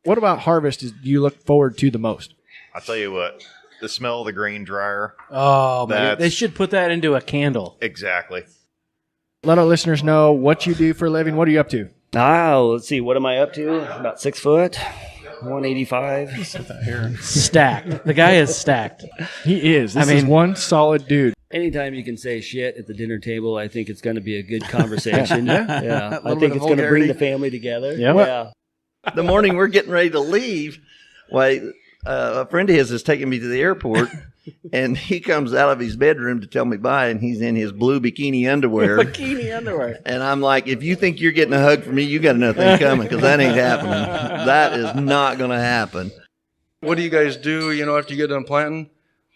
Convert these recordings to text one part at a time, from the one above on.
What about harvest do you look forward to the most? I'll tell you what, the smell of the grain dryer. Oh, man. They should put that into a candle. Exactly. Let our listeners know what you do for a living. What are you up to? Let's see. What am I up to? About 6 foot, 185. Stacked. The guy is stacked. He is. This is one solid dude. Anytime you can say shit at the dinner table, I think it's going to be a good conversation. Yeah. I bit think of it's going to bring vulgarity. the family together. Yep. Yeah. The morning we're getting ready to leave, a friend of his is taking me to the airport, and he comes out of his bedroom to tell me bye, and he's in his blue bikini underwear. Bikini underwear. And I'm like, if you think you're getting a hug from me, you got another thing coming, because that ain't happening. That is not going to happen. What do you guys do, after you get done planting?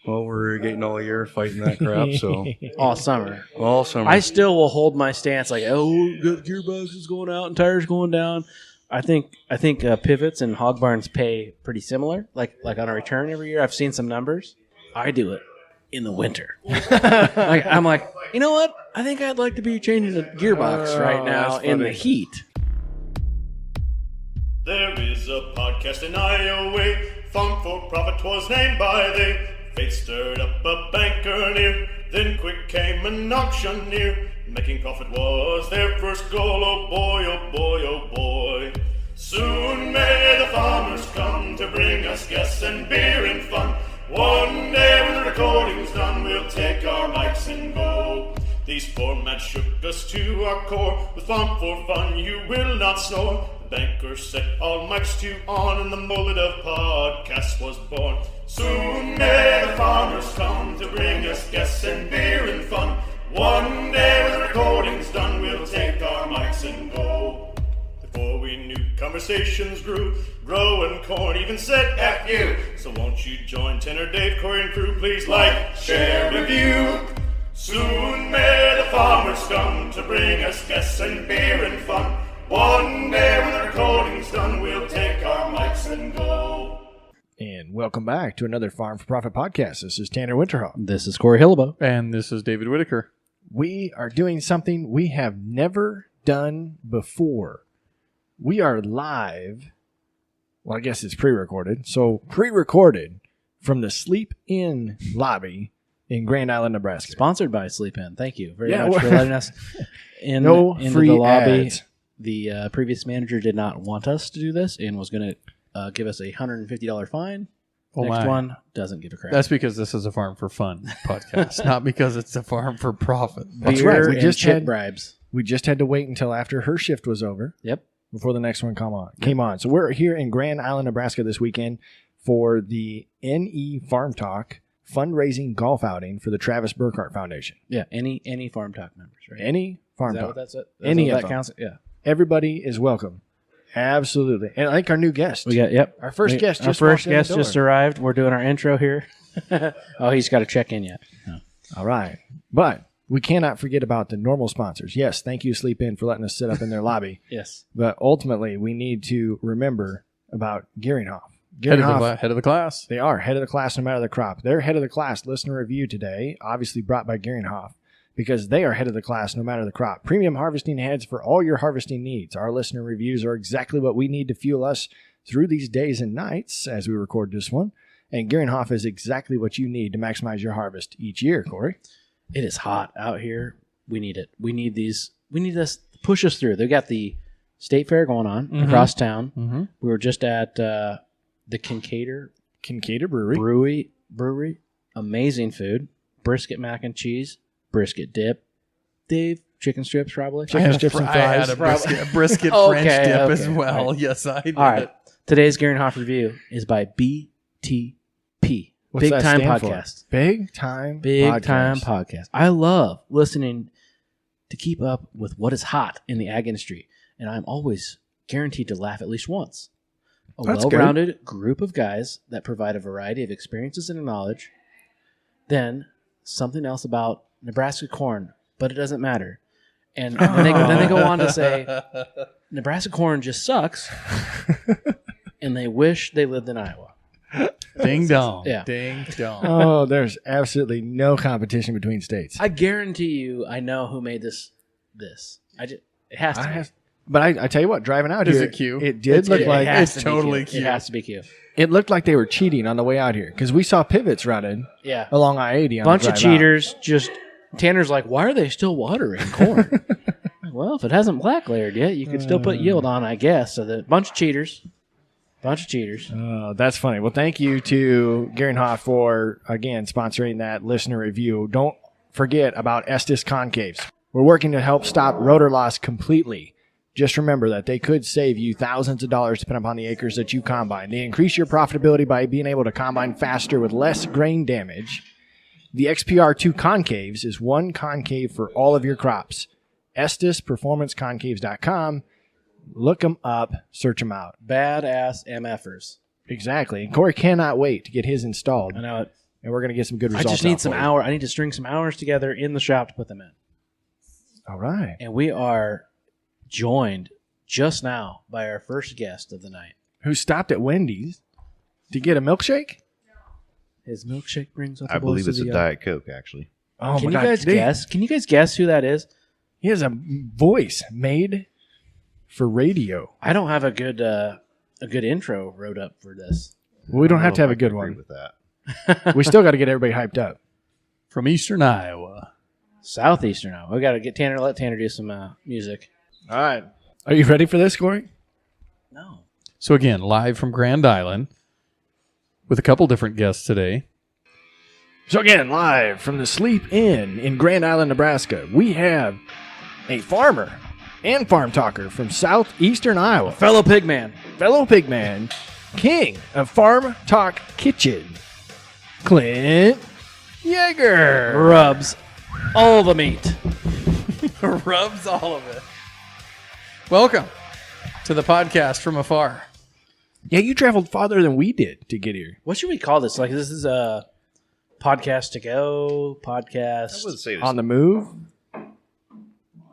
Well, we're irrigating all year, fighting that crap, so All summer. all summer. I still will hold my stance like, gearbox is going out and tires going down. I think pivots and hog barns pay pretty similar, like on a return every year. I've seen some numbers. I do it in the winter. I'm like, you know what? I think I'd like to be changing the gearbox right now in the heat. There is a podcast in Iowa, Farm4Profit was named by they. Fate stirred up a banker near, then quick came an auctioneer. Making profit was their first goal, oh boy, oh boy, oh boy. Soon may the farmers come to bring us guests and beer and fun. One day when the recording's done, we'll take our mics and go. These formats shook us to our core. With Farm4Fun, you will not snore. The banker set all mics to on, and the mullet of podcasts was born. Soon may the farmers come to bring us guests and beer and fun. One day when the recording's done, we'll take our mics and go. Before we knew, conversations grew. Growing corn even said F you. So won't you join Tenor, Dave, Corey, and crew? Please like, share, review. Soon may the farmers come to bring us guests and beer and fun. One day when the recording's done, we'll take our mics and go. And welcome back to another Farm4Profit podcast. This is Tanner Winterhall. This is Corey Hillebo. And this is David Whitaker. We are doing something we have never done before. We are live. Well, I guess it's pre-recorded. So pre-recorded from the Sleep In lobby in Grand Island, Nebraska. Sponsored by Sleep In. Thank you very much for letting us No into free the lobby. ads. The previous manager did not want us to do this and was going to give us a $150 fine. Oh Next my. one doesn't give a crap. That's because this is a Farm for Fun podcast, not because it's a Farm for Profit. That's Beer right. We and just chip had bribes. We just had to wait until after her shift was over. Yep. Before the next one came on. So we're here in Grand Island, Nebraska this weekend for the NE FarmTok fundraising golf outing for the Travis Burkhart Foundation. Yeah. Any FarmTok members, right? NE Is that FarmTok. what that's it? Any that of them. counts? Yeah. Everybody is welcome. Absolutely. And I think our new guest. We got Our first guest just Our first walked in the guest door. just arrived. We're doing our intro here. Oh, he's got to check in yet. No. All right. But we cannot forget about the normal sponsors. Yes, thank you, Sleep In, for letting us sit up in their lobby. Yes. But ultimately, we need to remember about Gearinghoff. Head of the class. They are head of the class no matter the crop. They're head of the class listener review today, obviously brought by Gearinghoff, because they are head of the class no matter the crop. Premium harvesting heads for all your harvesting needs. Our listener reviews are exactly what we need to fuel us through these days and nights as we record this one. And Gearinghoff is exactly what you need to maximize your harvest each year, Corey. It is hot out here. We need it. We need these. We need this to push us through. They've got the state fair going on across town. Mm-hmm. We were just at the Kincaider Brewery. Amazing food. Brisket mac and cheese. Brisket dip. Dave, chicken strips probably. Chicken strips and fries. I had a brisket Okay, French dip as okay. well. All right. Yes, I did. All right. Today's Gearinghoff review is by BTP. What's Big that Time stand for? Podcast. Big Time Podcast. I love listening to keep up with what is hot in the ag industry, and I'm always guaranteed to laugh at least once. A That's well-rounded group of guys that provide a variety of experiences and knowledge. Then something else about Nebraska corn, but it doesn't matter. And then they go on to say, Nebraska corn just sucks, and they wish they lived in Iowa. Ding dong. Yeah. Ding dong. Oh, there's absolutely no competition between states. I guarantee you, I know who made this. It has to be. But I tell you what, driving out Is here, it cute? it did look like it's totally cute. It has to be cute. it looked like they were cheating on the way out here because we saw pivots running Yeah. along I-80. On Bunch the of drive out. cheaters. Just Tanner's like, why are they still watering corn? Well, if it hasn't black layered yet, you could still put yield on, I guess. So the bunch of cheaters. That's funny. Well, thank you to Gary and Hoff for, again, sponsoring that listener review. Don't forget about Estes Concaves. We're working to help stop rotor loss completely. Just remember that they could save you thousands of dollars depending upon the acres that you combine. They increase your profitability by being able to combine faster with less grain damage. The XPR2 Concaves is one concave for all of your crops. EstesPerformanceConcaves.com. Look them up. Search them out. Badass MFers. Exactly. And Corey cannot wait to get his installed. I know it. And we're going to get some good I results. just need out some for you. hours. I need to string some hours together in the shop to put them in. All right. And we are joined just now by our first guest of the night. Who stopped at Wendy's to get a milkshake? His milkshake brings with I believe it's a Diet Coke, actually. Oh, Can my you God. guys guess? Can you guys guess who that is? He has a voice made for radio. I don't have a good intro wrote up for this. We don't I have to know have if a good I can agree one. with that. We still got to get everybody hyped up. From Eastern Iowa. Southeastern now. We got to get Tanner. Let Tanner do some music. All right. Are you ready for this, Corey? No. So again, live from Grand Island with a couple different guests today. So again, live from the Sleep Inn in Grand Island, Nebraska, we have a farmer and farm talker from southeastern Iowa, Fellow pigman. fellow pigman, king of Farm Talk Kitchen, Clint Jaeger. Rubs all the meat. Rubs all of it. Welcome to the podcast from afar. Yeah, you traveled farther than we did to get here. What should we call this? Like, this is a podcast to go, I podcast. would say it was On the move? I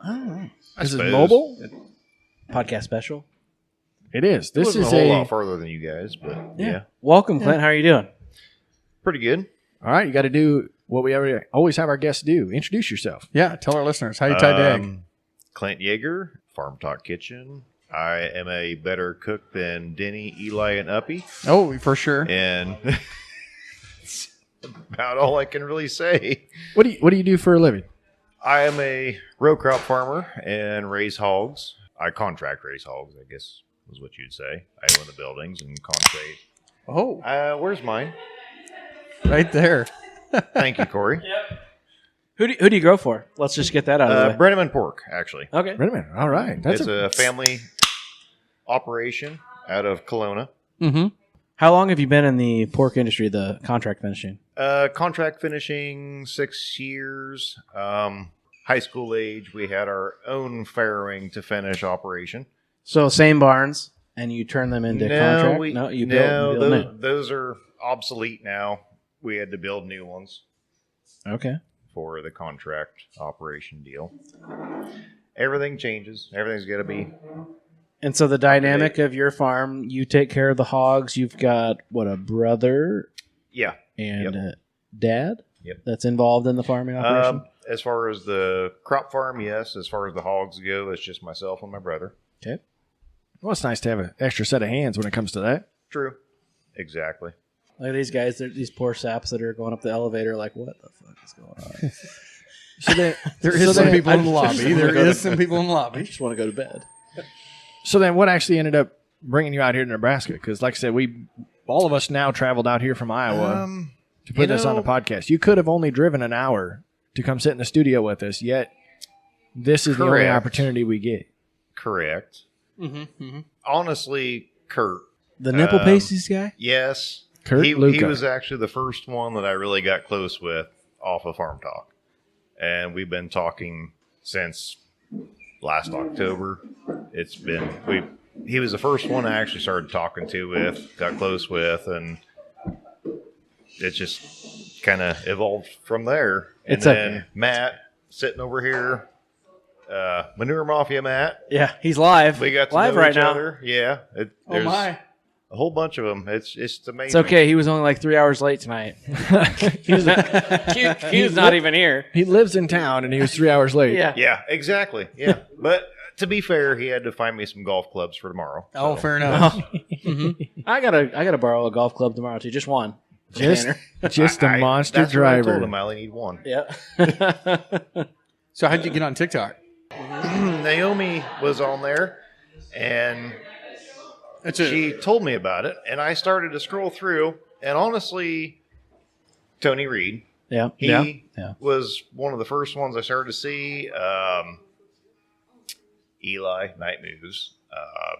don't know. This is suppose. mobile? Podcast special. It is. It This wasn't is a whole a... lot further than you guys, but yeah. Welcome, Clint. How are you doing? Pretty good. All right, you got to do what we always have our guests do. Introduce yourself. Yeah, tell our listeners how you tie dag. Clint Jaeger, Farm Talk Kitchen. I am a better cook than Denny, Eli, and Uppy, Oh, for sure. and that's about all I can really say. What do you do for a living? I am a row crop farmer and raise hogs. I contract raise hogs, I guess is what you'd say. I own the buildings and contract. Oh, Where's mine? right there. Thank you, Corey. Who do you grow for? Let's just get that out of the way. Brenneman Pork, actually. Okay. Wait a minute. All right. That's It's a family operation out of Kelowna. Mm-hmm. How long have you been in the pork industry, the contract finishing? Contract finishing 6 years. High school age, we had our own farrowing to finish operation. So same barns, and you turn them into contract? You build new. Those are obsolete now. We had to build new ones Okay. for the contract operation deal. Everything changes. Everything's got to be. And so the dynamic of your farm, you take care of the hogs. You've got, a brother Yeah. and Yep. a dad Yep. that's involved in the farming operation? As far as the crop farm, yes. As far as the hogs go, it's just myself and my brother. Okay. Well, it's nice to have an extra set of hands when it comes to that. True. Exactly. Like these guys, these poor saps that are going up the elevator like, what the fuck is going on? So then, There is some people in the lobby. There is some people in the I lobby. just want to go to bed. so then, what actually ended up bringing you out here to Nebraska? Because, like I said, all of us now traveled out here from Iowa to put this on the podcast. You could have only driven an hour to come sit in the studio with us. Yet, this is the only Correct. opportunity we get. Correct. Honestly, Kurt. The nipple pasties guy? Yes. Kurt he Luca. was actually the first one that I really got close with off of Farm Talk. And we've been talking since last October. He was the first one I actually started talking to got close with, and it just kind of evolved from there. And It's then okay. Matt sitting over here, Manure Mafia Matt. Yeah, he's live. We got to live know right each now. other. Yeah. There's a whole bunch of them. It's amazing. It's okay. He was only like 3 hours late tonight. He's not even here. He lives in town, and he was 3 hours late. Yeah. Yeah, exactly. Yeah. But to be fair, he had to find me some golf clubs for tomorrow. Oh, so. fair enough. I gotta borrow a golf club tomorrow too. Just one. Just a monster that's what I driver. told him I only need one. Yeah. So how'd you get on TikTok? Naomi was on there, and she told me about it, and I started to scroll through, and honestly, Tony Reed, Yeah. he was one of the first ones I started to see. Eli, Night Moves,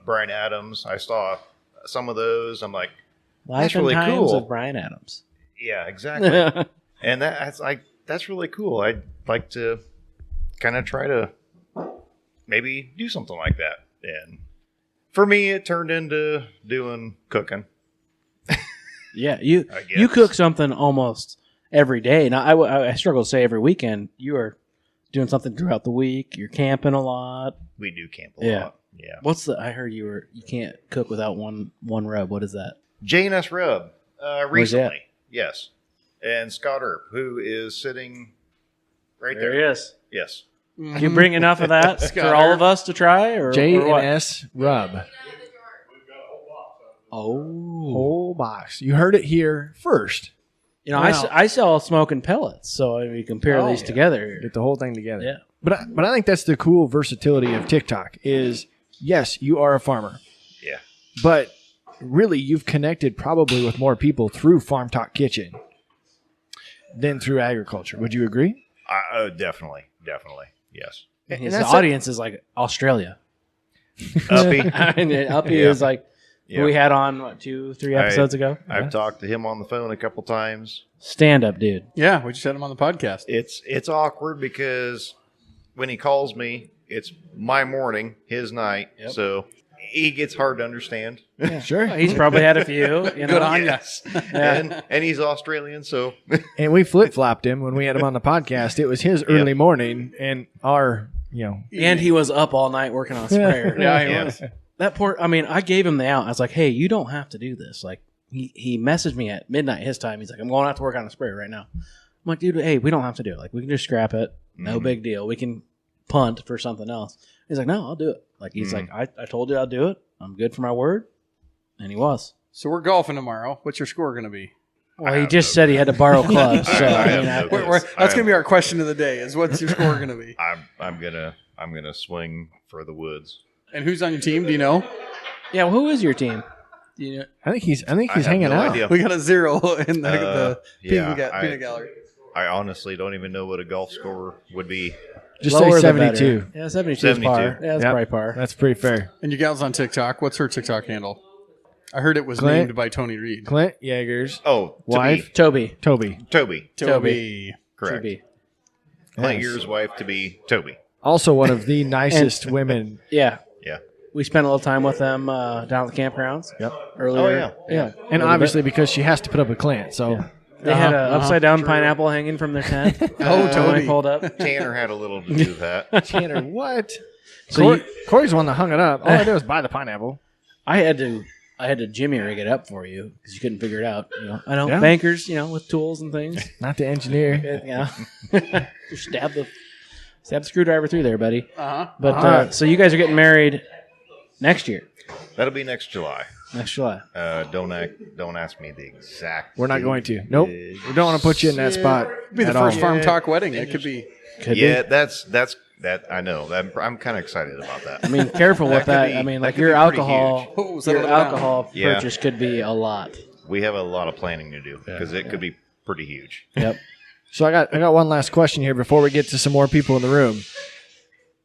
Brian Adams, I saw some of those. I'm like, Life that's and really Times cool. of Brian Adams. Yeah, exactly. And that's really cool. I'd like to kind of try to maybe do something like that. And for me, it turned into doing cooking. Yeah, I guess. you cook something almost every day. Now, I struggle to say every weekend. You are doing something throughout the week. You're camping a lot. We do camp a Yeah. lot. Yeah. I heard you can't cook without one rub. What is that? J&S Rub, Where's recently. Yes. And Scott Earp, who is sitting right there. There he is. Yes. You bring enough of that Scott for all Earp. of us to try, or what? J&S Rub. Oh, Whole box. You heard it here first. you know, Wow. I sell smoking pellets, so we can pair these together. Get the whole thing together. Yeah. But I think that's the cool versatility of TikTok is, yes, you are a farmer. Yeah. But really, you've connected probably with more people through FarmTok Kitchen than through agriculture. Would you agree? Definitely. Yes. His that's audience is like Australia. Uppy. Uppy Yeah. is like who we had on 2-3 episodes ago. I've talked to him on the phone a couple times. Stand up, dude. Yeah, we just had him on the podcast. It's awkward because when he calls me, it's my morning, his night. Yep. So he gets hard to understand. Sure. He's probably had a few. You know? Good on Yes. Yeah. And he's Australian, so And we flip-flopped him when we had him on the podcast. It was his early morning and our, And he was up all night working on a sprayer. Yeah, he Yeah. was. That poor. I mean, I gave him the out. I was like, "Hey, you don't have to do this." Like, he messaged me at midnight his time. He's like, "I'm going out to work on a sprayer right now." I'm like, "Dude, hey, we don't have to do it. Like, we can just scrap it. No big deal. We can punt for something else." He's like, "No, I'll do it." Like, he's like, I told you I'll do it. I'm good for my word," and he was. So we're golfing tomorrow. What's your score going to be? Well, he just said he had to borrow clubs. So I I have mean, no I- clue. That's going to be our question of the day: is what's your score going to be? I'm gonna swing for the woods. And who's on your team? Do you know? yeah. Well, who is your team? Do you know? I think he's I have hanging no out. idea. We got a 0 in the yeah, peanut gallery. I honestly don't even know what a golf score would be. Just Lower say the better. 72. Yeah, 72 is 72. par. Yeah, that's Yep. probably par. That's pretty fair. And your gal's on TikTok. What's her TikTok handle? I heard it was Clint. named by Tony Reed. Clint Jaeger's Oh, wife, Toby. Toby. Toby. Toby. Correct. Toby. Clint Yes. Year's wife to be Toby. Also one of the nicest women. Yeah. Yeah. We spent a little time with them down at the campgrounds. Yep. Earlier. Oh, yeah. And obviously because she has to put up with Clint. So They had an upside down pineapple hanging from their tent. Oh, when Toby. they pulled up. Tanner had a little to do with that. Tanner, what? So Corey's the one that hung it up. All I did was buy the pineapple. I had to Jimmy rig it up for you because you couldn't figure it out. You know, I know Yeah. bankers, with tools and things. Not the engineer. Just stab the screwdriver through there, buddy. Uh-huh. But so you guys are getting married next year, That'll be next July. next July. Don't ask me the exact. We're not date. going to. Nope. We don't want to put you in that spot. It'd be the at first all. Farm Talk wedding. It could be. Could Yeah, be. that's I know. I'm kind of excited about that. I mean, careful with could that. be- I mean, that like could your be pretty alcohol, huge. Oh, your settle it down. alcohol Yeah. purchase could be a lot. We have a lot of planning to do because it could be pretty huge. Yep. So I got one last question here before we get to some more people in the room.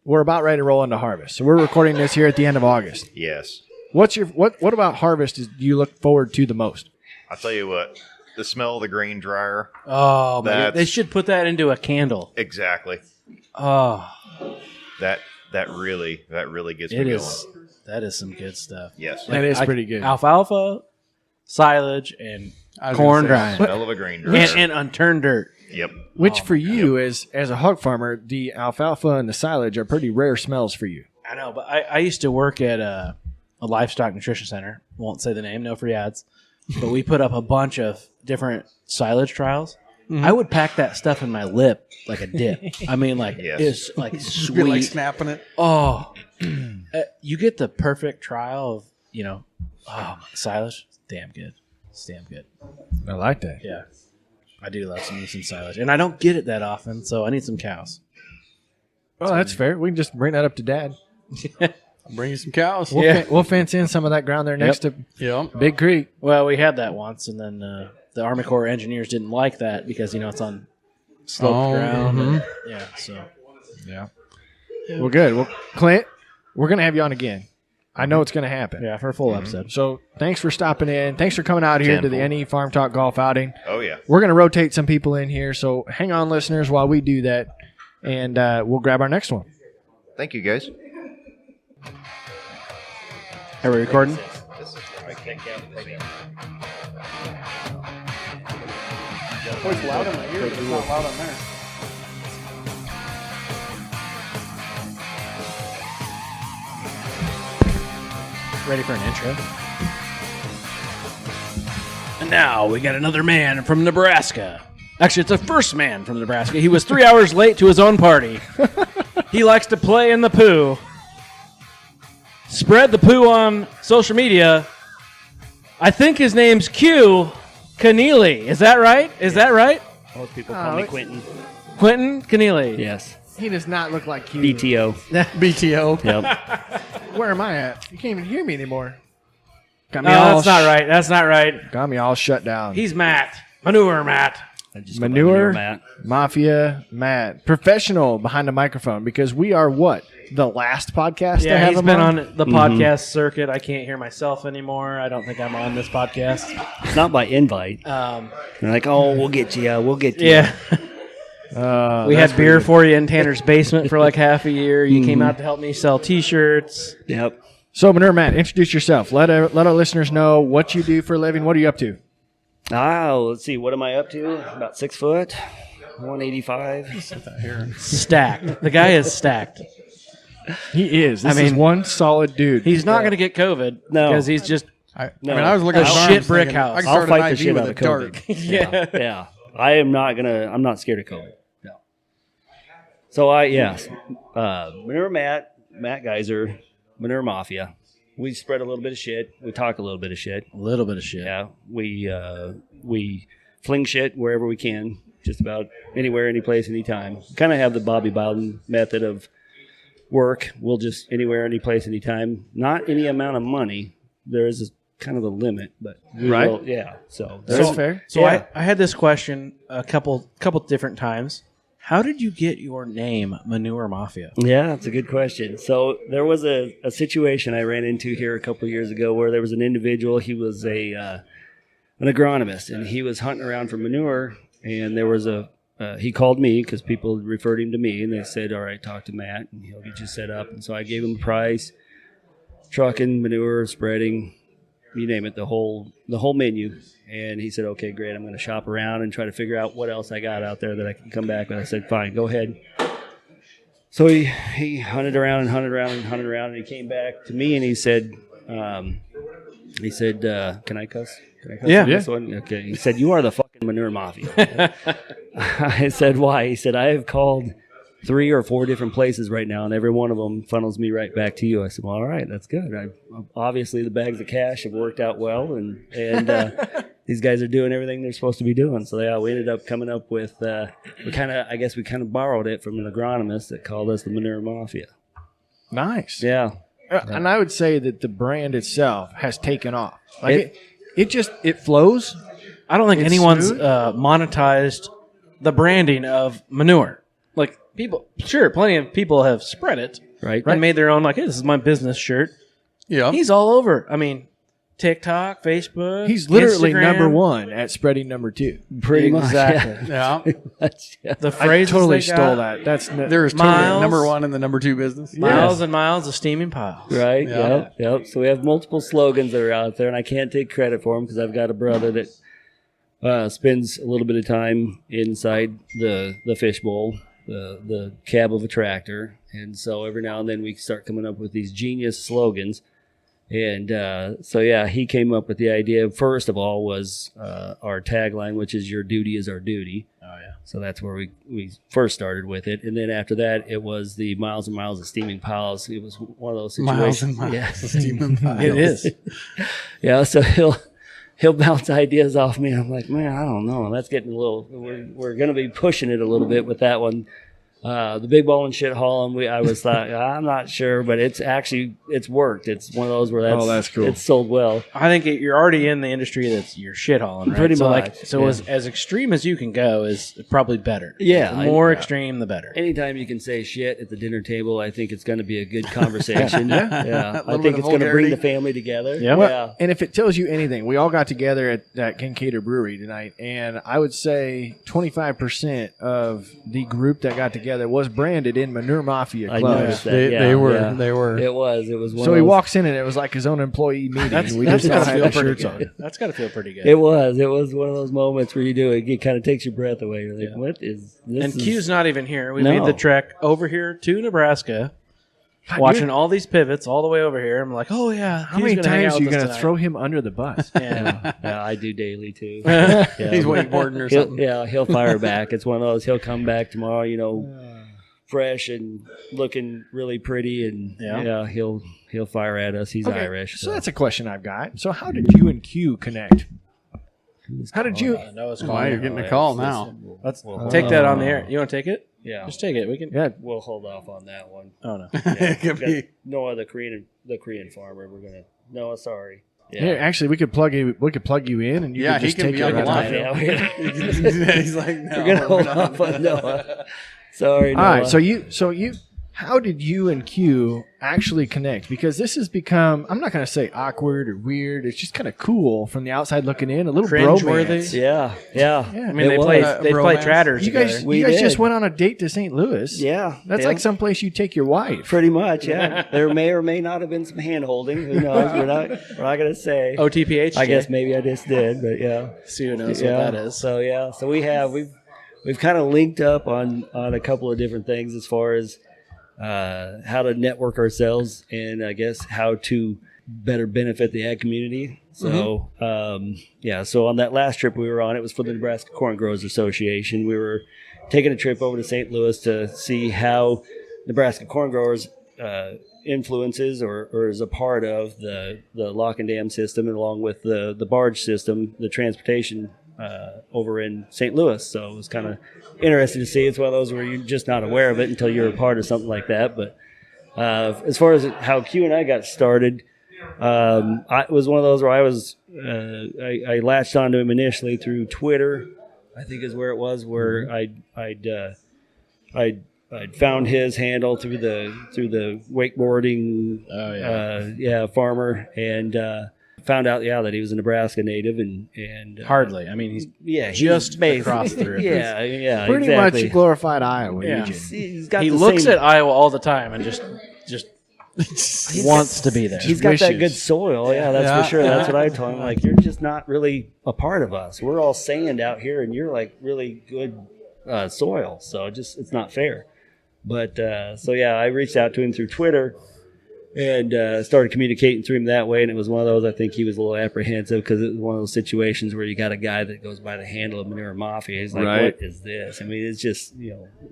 We're about ready to roll into harvest. So we're recording this here at the end of August. Yes, What about harvest do you look forward to the most? I'll tell you what. The smell of the grain dryer. Oh man, That's- they should put that into a candle. Exactly. Oh, That really gets it me is. going. That is some good stuff. Yes. That is I- pretty good. Alfalfa, silage, and I was corn gonna say, drying, Smell of a grain dryer. and unturned dirt. Yep. Which for you, as a hog farmer, the alfalfa and the silage are pretty rare smells for you. I know, but I used to work at a livestock nutrition center. Won't say the name, no free ads. But we put up a bunch of different silage trials, I would pack that stuff in my lip like a dip. I mean, like Yes. it's like Be sweet. like snapping it. Oh, you get the perfect trial of silage. Damn good. It's damn good. I like that. Yeah, I do love some silage, and I don't get it that often, so I need some cows. Well, that's fair. We can just bring that up to Dad. I'll bring you some cows. We'll fence in some of that ground there next to Yeah. Big Creek. Well, we had that once, and then the Army Corps engineers didn't like that because it's on sloped ground. And, so Yeah. Well, good. Well, Clint, we're going to have you on again. I know it's going to happen. yeah, for a full episode. So thanks for stopping in. Thanks for coming out here to the Tenfold. NE FarmTok golf outing. Oh, yeah. We're going to rotate some people in here, so hang on, listeners, while we do that, and we'll grab our next one. Thank you, guys. Are we recording? Oh, it's loud in my ear, but it's not loud on there. Ready for an intro? And now we got another man from Nebraska. Actually, it's the first man from Nebraska. He was 3 hours late to his own party. He likes to play in the poo. Spread the poo on social media. I think his name's Q Keneally. Is that right? Is that right? Most people call me Quentin. Quentin Keneally. Yes. He does not look like you. BTO. BTO. Yep. Where am I at? You can't even hear me anymore. Got No, me all that's not right. That's not right. Got me all shut down. He's Matt. Manure Matt. I just go by Manure Matt. Mafia Matt. Professional behind the microphone, because we are what? The last podcast to Yeah, have he's him been on? on the podcast circuit. I can't hear myself anymore. I don't think I'm on this podcast. It's not by invite. They're like, oh, we'll get you. We'll get you. Yeah. We that's had beer for you in Tanner's basement for like half a year. You came out to help me sell T-shirts. Yep. So, Manure Matt, introduce yourself. Let our listeners know what you do for a living. What are you up to? Let's see. What am I up to? About 6 foot, 185. Stacked. The guy is stacked. He is. This is one solid dude. He's not going to get COVID No. because he's just I No. mean, I was looking at A his shit arms brick thinking, house. I can I'll start fight an the IV shit with out a of dart. COVID. Yeah. I'm not scared of COVID. No. So Manure Matt Geyser, Manure Mafia. We spread a little bit of shit. We talk a little bit of shit. a little bit of shit. Yeah. We fling shit wherever we can, just about anywhere, any place, anytime. Kind of have the Bobby Bowden method of work. We'll just anywhere, any place, anytime. Not any amount of money. There is kind of a limit, but we Right. will- yeah. So That's fair. So Yeah. I had this question a couple different times. How did you get your name, Manure Mafia? Yeah, that's a good question. So there was a situation I ran into here a couple of years ago where there was an individual. He was an agronomist, and he was hunting around for manure. And there was he called me because people referred him to me, and they said, "All right, talk to Matt, and he'll get you set up." And so I gave him a price, trucking, manure, spreading, you name it, the whole menu. And he said, "Okay, great. I'm going to shop around and try to figure out what else I got out there that I can come back with." I said, "Fine, go ahead." So he hunted around and hunted around and hunted around, and he came back to me and he said, "Can I cuss? Can I cuss Yeah. on this one?" Okay. He said, "You are the fucking Manure Mafia." I said, "Why?" He said, "I have called 3 or 4 different places right now, and every one of them funnels me right back to you." I said, "Well, all right, that's good. Obviously, the bags of cash have worked out well, and these guys are doing everything they're supposed to be doing." So yeah, we ended up coming up with we kind of borrowed it from an agronomist that called us the Manure Mafia. Nice. Yeah, And I would say that the brand itself has taken off. Like it flows. I don't think It's anyone's smooth. monetized the branding of manure. Like people, sure, plenty of people have spread it right. and made their own. Like, hey, this is my business shirt. Yeah. He's all over. I mean, TikTok, Facebook. He's literally Instagram. number one at spreading number 2. Pretty Exactly. Yeah. much. Yeah. The I phrase totally stole that. That's There is totally Miles. number one in the number 2 business. miles and miles of steaming piles. Right. Yeah. Yep. So we have multiple slogans that are out there, and I can't take credit for them because I've got a brother that spends a little bit of time inside the fishbowl, the cab of a tractor, and so every now and then we start coming up with these genius slogans. And so, yeah, he came up with the idea. First of all was our tagline, which is "Your duty is our duty." Oh yeah. So that's where we first started with it. And then after that, it was the miles and miles of steaming piles. It was one of those situations. Miles and miles Yeah. of steaming piles. It is. Yeah, so he'll bounce ideas off me. And I'm like, man, I don't know. That's getting a little. We're going to be pushing it a little bit with that one. The big ball and shit hauling. I was like, I'm not sure, but it's worked. It's one of those where that's cool. It's sold well. I think you're already in the industry that's you're shit hauling, right? Pretty so much, So yeah. as extreme as you can go is probably better. Yeah, The more extreme, the better. Anytime you can say shit at the dinner table, I think it's going to be a good conversation. A I little think bit of it's going to bring vulgarity. the family together. Yeah. Well, and if it tells you anything, we all got together at Kincaid Brewery tonight, and I would say 25% of the group that got together was branded in Manure Mafia I Club. noticed that. They, yeah, they were. yeah. They were. It was one So of he those- walks in and it was like his own employee meeting. We just all gotta had feel our pretty shirts good. on. That's got to feel pretty good. It was one of those moments where you do it. It kind of takes your breath away. You're like, Yeah. what is this? And is- Q's not even here. We No. made the trek over here to Nebraska, God, watching all these pivots all the way over here. I'm like, oh yeah, How many Q's gonna hang times out are you with going us to tonight. throw him under the bus? Yeah. Yeah, I do daily too. He's wakeboarding or something. He'll fire back. It's one of those. He'll come back tomorrow, fresh and looking really pretty, and Yeah. he'll fire at us. He's Okay, Irish. So that's a question I've got. So how did you and Q connect? How did you? Noah's Why calling. you're getting a call now? Let's take that on the air. You want to take it? Yeah, Just take it. We can. Yeah, we'll hold off on that one. Oh no. It could be. Noah, the Korean farmer. We're gonna. Noah, sorry. Yeah. Here, actually, we could plug you in, and you Yeah, could he just can take be it on the right line. off. Yeah, He's like, no. we're gonna hold off on Noah. Sorry, All Noah. right, so you, how did you and Q actually connect? Because this has become, I'm not going to say awkward or weird. It's just kind of cool from the outside looking in, a little Cringe-worthy? bromance. Yeah. I mean, It they was. play Bromance. Tratters You together. guys, We you guys did. just went on a date to St. Louis. Yeah, That's yeah. like someplace you take your wife. Pretty much, yeah. There may or may not have been some hand holding. Who knows? We're not gonna say. OTPH. I guess maybe I just did, but yeah. See who knows Yeah. what that is. So yeah, so we've kind of linked up on a couple of different things as far as how to network ourselves and I guess how to better benefit the ag community. So so on that last trip we were on, it was for the Nebraska Corn Growers Association. We were taking a trip over to St. Louis to see how Nebraska corn growers influences or is a part of the lock and dam system, and along with the barge system, the transportation over in St. Louis. So it was kind of interesting to see. It's one of those where you're just not aware of it until you're a part of something like that. But as far as how Q and I got started, it was one of those where I latched onto him initially through Twitter. I think is where it was, where I'd found his handle through the wakeboarding farmer, and found out that he was a Nebraska native, and Hardly. I mean, he's just across the river. yeah, Pretty exactly. much glorified Iowa Yeah. region. He's got he the looks same- at Iowa all the time and just wants to be there. He's got that wishes. good soil. Yeah, that's Yeah, for sure. yeah. That's what I told him. Like, you're just not really a part of us. We're all sand out here, and you're like really good soil. So it's not fair. But I reached out to him through Twitter and started communicating through him that way. And it was one of those, I think he was a little apprehensive because it was one of those situations where you got a guy that goes by the handle of Manure Mafia. He's like, Right. what is this? I mean, it's just,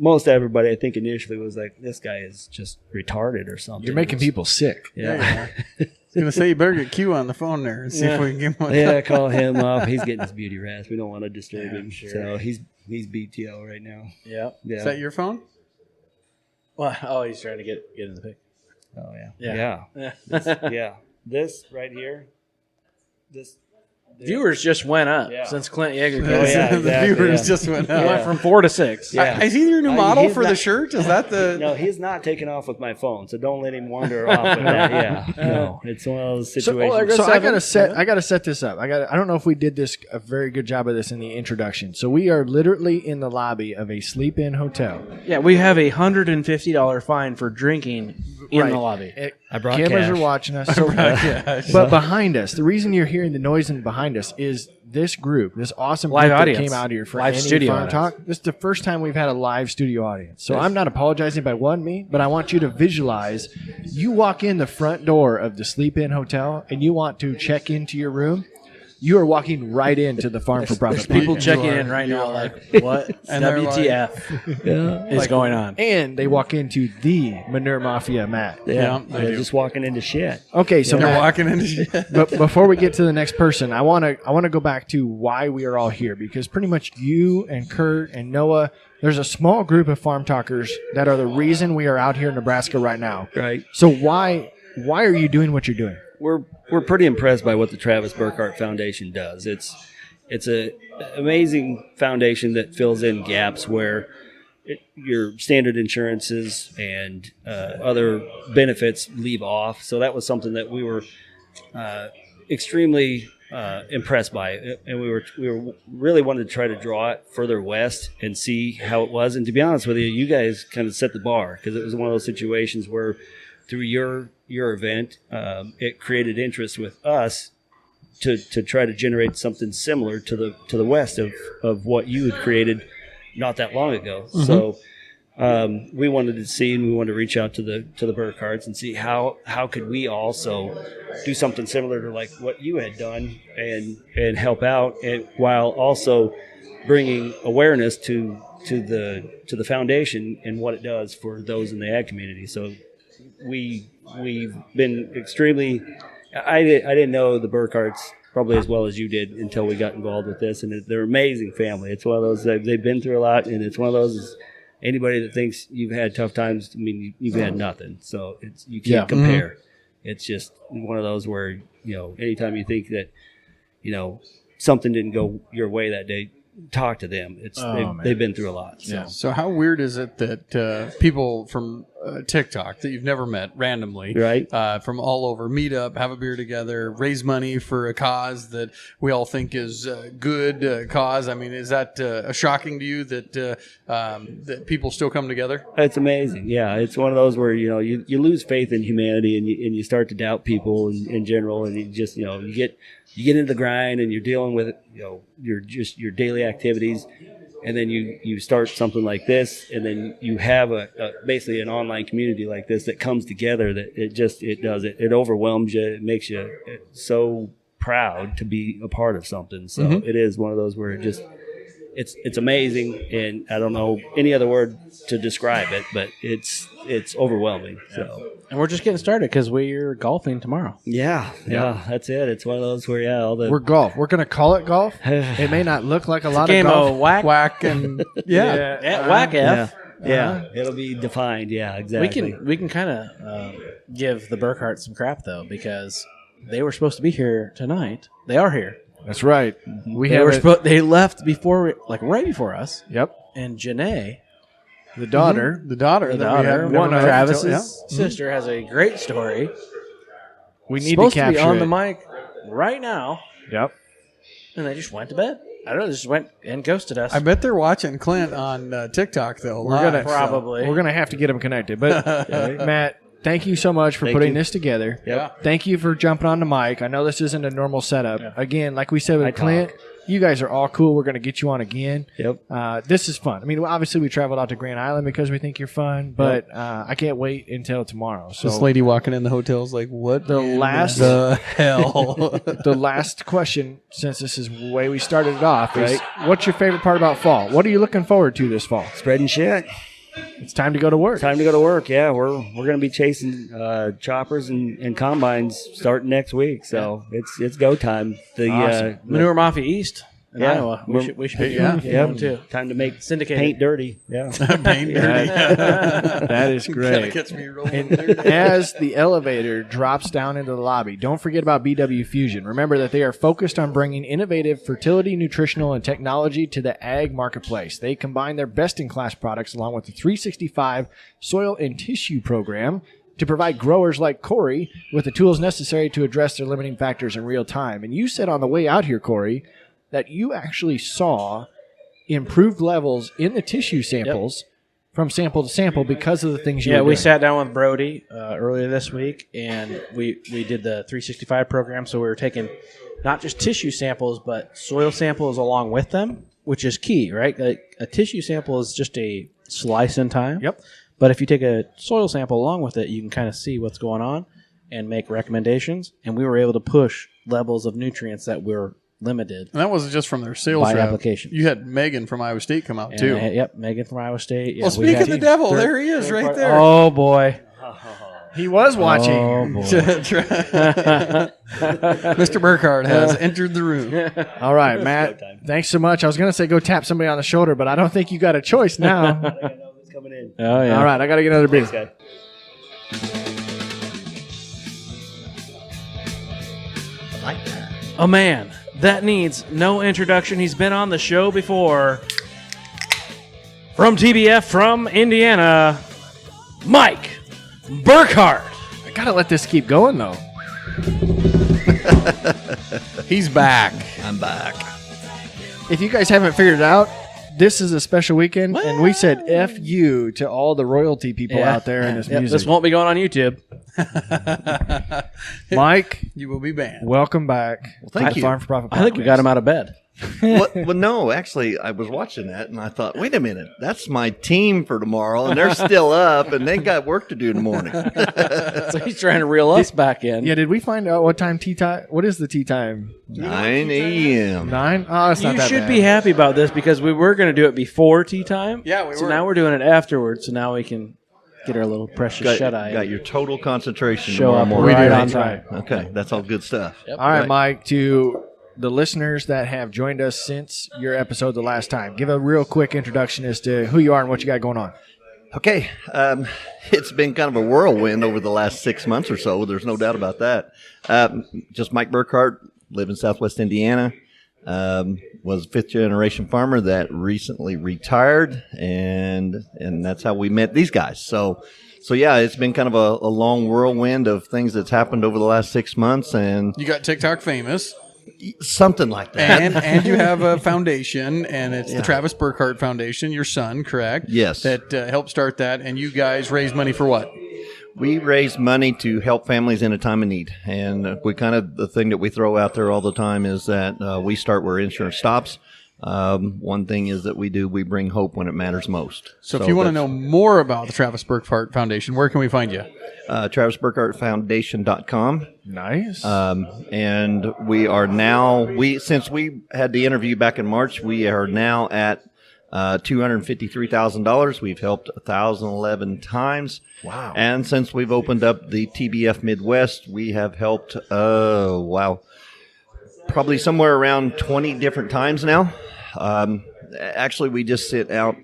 most everybody I think initially was like, this guy is just retarded or something. You're making people sick. Yeah. I was going to say, you better get Q on the phone there and see if we can get one. Yeah, call him up. He's getting his beauty rest. We don't want to disturb him. Sure. So he's BTO right now. Yeah. Yeah. Is that your phone? Well, he's trying to get in the pic. Oh yeah. Yeah. Yeah. Yeah. This right here. This. Viewers just went up Yeah. since Clint Jaeger came. Oh, yeah, The exactly, viewers yeah. just went He up. went from 4 to 6. Yeah. Is he your new Uh, model he's for the not- shirt? Is that the? No, he's not taking off with my phone, so don't let him wander off with that. Yeah. No, it's one of those situations. So I gotta set this up. I don't know if we did a very good job of this in the introduction. So we are literally in the lobby of a sleep-in hotel. Yeah, we have a $150 fine for drinking in Right. the lobby. I brought Cameras cash. are watching us. So, but behind us, the reason you're hearing the noise behind behind us is this group, this awesome Live group audience. that came out here for Live NE studio FarmTok. This is the first time we've had a live studio audience. So I'm not apologizing by one me, but I want you to visualize. You walk in the front door of the Sleep Inn Hotel and you want to check into your room. You are walking right into the Farm4Profit. People checking in right now, like, what And they're WTF is going on? And they walk into the Manure Mafia Matt. Yeah, They're just walking into shit. Okay, so They're Matt, walking into shit. but before we get to the next person, I want to go back to why we are all here, because pretty much you and Kurt and Noah, there's a small group of farm talkers that are the reason we are out here in Nebraska right now. Right. So why are you doing what you're doing? We're pretty impressed by what the Travis Burkhart Foundation does. It's a amazing foundation that fills in gaps where your standard insurances and other benefits leave off. So that was something that we were extremely impressed by, and we were really wanted to try to draw it further west and see how it was. And to be honest with you, you guys kind of set the bar, because it was one of those situations where through your event, it created interest with us to try to generate something similar to the west of what you had created not that long ago. Mm-hmm. So we wanted to see, and we wanted to reach out to the Burkharts and see how could we also do something similar to like what you had done and help out, and while also bringing awareness to the foundation and what it does for those in the ag community. So we've been extremely. I didn't know the Burkharts probably as well as you did until we got involved with this, and they're an amazing family. It's one of those they've been through a lot, and it's one of those. Anybody that thinks you've had tough times, I mean, you've had nothing. So you can't compare. Mm-hmm. It's just one of those where, anytime you think that, something didn't go your way that day, talk to them. They've been through a lot. So. Yeah. So how weird is it that people from TikTok that you've never met randomly, right, from all over, meet up, have a beer together, raise money for a cause that we all think is a good cause? I mean, is that shocking to you that people still come together? It's amazing. Yeah, it's one of those where you lose faith in humanity, and you start to doubt people in general, and you just you get into the grind, and you're dealing with your daily activities. And then you start something like this, and then you have basically an online community like this that comes together. That it overwhelms you. It makes you so proud to be a part of something. So mm-hmm. It is one of those where it's amazing, and I don't know any other word to describe it, but it's overwhelming. So. And we're just getting started because we're golfing tomorrow. Yeah, that's it. It's one of those where we're golf. We're gonna call it golf. It may not look like a lot of golf. Game of whack and whack F. Yeah, it'll be defined. Yeah, exactly. We can kind of give the Burkhart some crap though, because they were supposed to be here tonight. They are here. That's right. Mm-hmm. They left right before us. Yep. And Janae, the daughter, one of Travis's sister, has a great story. We need to capture to be on it. the mic right now. Yep. And they just went to bed. I don't know. They just went and ghosted us. I bet they're watching Clint on TikTok though. We're gonna have to get them connected. But Matt, thank you so much for putting this together. Yep. Thank you for jumping on the mic. I know this isn't a normal setup. Yeah. Again, like we said with Clint, you guys are all cool. We're going to get you on again. Yep. This is fun. I mean, obviously we traveled out to Grand Island because we think you're fun, but I can't wait until tomorrow. So this lady walking in the hotel is like, what the hell? The last question, since this is the way we started it off, is what's your favorite part about fall? What are you looking forward to this fall? Spreading shit. It's time to go to work. Yeah, we're going to be chasing choppers and combines starting next week. So it's go time. Awesome. Manure Mafia East in Iowa. We should be one too. Time to make paint dirty. Yeah, paint dirty. That is great. Gets me rolling. And as the elevator drops down into the lobby, don't forget about BW Fusion. Remember that they are focused on bringing innovative fertility, nutritional, and technology to the ag marketplace. They combine their best-in-class products along with the 365 soil and tissue program to provide growers like Corey with the tools necessary to address their limiting factors in real time. And you said on the way out here, Corey, that you actually saw improved levels in the tissue samples from sample to sample because of the things you Yeah, were we doing. sat down with Brody earlier this week, and we did the 365 program. So we were taking not just tissue samples, but soil samples along with them, which is key, right? Like a tissue sample is just a slice in time. Yep. But if you take a soil sample along with it, you can kind of see what's going on and make recommendations. And we were able to push levels of nutrients that were limited. And that wasn't just from their sales By rep. application. You had Megan from Iowa State come out And, too. yep, Megan from Iowa State. Yeah, Well, we speak had- of the devil, there he is, right there. Oh boy. He was watching. Oh boy. Mr. Burkhart has entered the room. All right, Matt. Thanks so much. I was going to say go tap somebody on the shoulder, but I don't think you got a choice now. I know who's coming in. Oh yeah. All right, I got to get another beer. Thanks, guy. A man that needs no introduction. He's been on the show before. From TBF from Indiana, Mike Burkhart. I got to let this keep going, though. He's back. I'm back. If you guys haven't figured it out, this is a special weekend, and we said F you to all the royalty people out there in this Yep, music. this won't be going on YouTube. Mike, You will be banned. welcome back. thank to you. Farm for Profit. I think we got him out of bed. Well, no, actually, I was watching that and I thought, wait a minute, that's my team for tomorrow, and they're still up, and they got work to do in the morning. So he's trying to reel us back in. Yeah, did we find out what time tea time? What is the tea time? 9 a.m. 9? Oh, it's not You that should bad. be happy about this because we were going to do it before tea time. Yeah, we So were. now we're doing it afterwards. So now we can get our little precious shut-eye. Got your total concentration Show tomorrow up morning. right do, on that's time. Okay, that's all good stuff. Yep. All right, Right. Mike, to the listeners that have joined us since your episode the last time, give a real quick introduction as to who you are and what you got going on. Okay, it's been kind of a whirlwind over the last 6 months or so. There's no doubt about that. Just Mike Burkhart, live in Southwest Indiana. Was a fifth-generation farmer that recently retired, and that's how we met these guys. So yeah, it's been kind of a long whirlwind of things that's happened over the last 6 months, and You got TikTok famous, something like that. and you have a foundation, and it's the Travis Burkhart Foundation, your son, correct? Yes. That helped start that, and you guys raise money for what? We raise money to help families in a time of need. And we kind of, the thing that we throw out there all the time is that we start where insurance stops. One thing is that we bring hope when it matters most. So if you want to know more about the Travis Burkhart Foundation, where can we find you? TravisBurkhartFoundation.com. Nice. And we are now, since we had the interview back in March, we are now at $253,000. We've helped 1,011 times. Wow. And since we've opened up the TBF Midwest, we have helped, probably somewhere around 20 different times now. Actually, we just sent out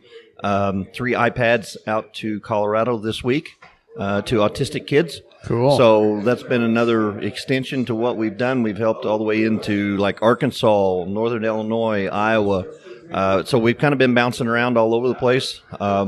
3 iPads out to Colorado this week to autistic kids. Cool. So that's been another extension to what we've done. We've helped all the way into like Arkansas, Northern Illinois, Iowa. So we've kind of been bouncing around all over the place,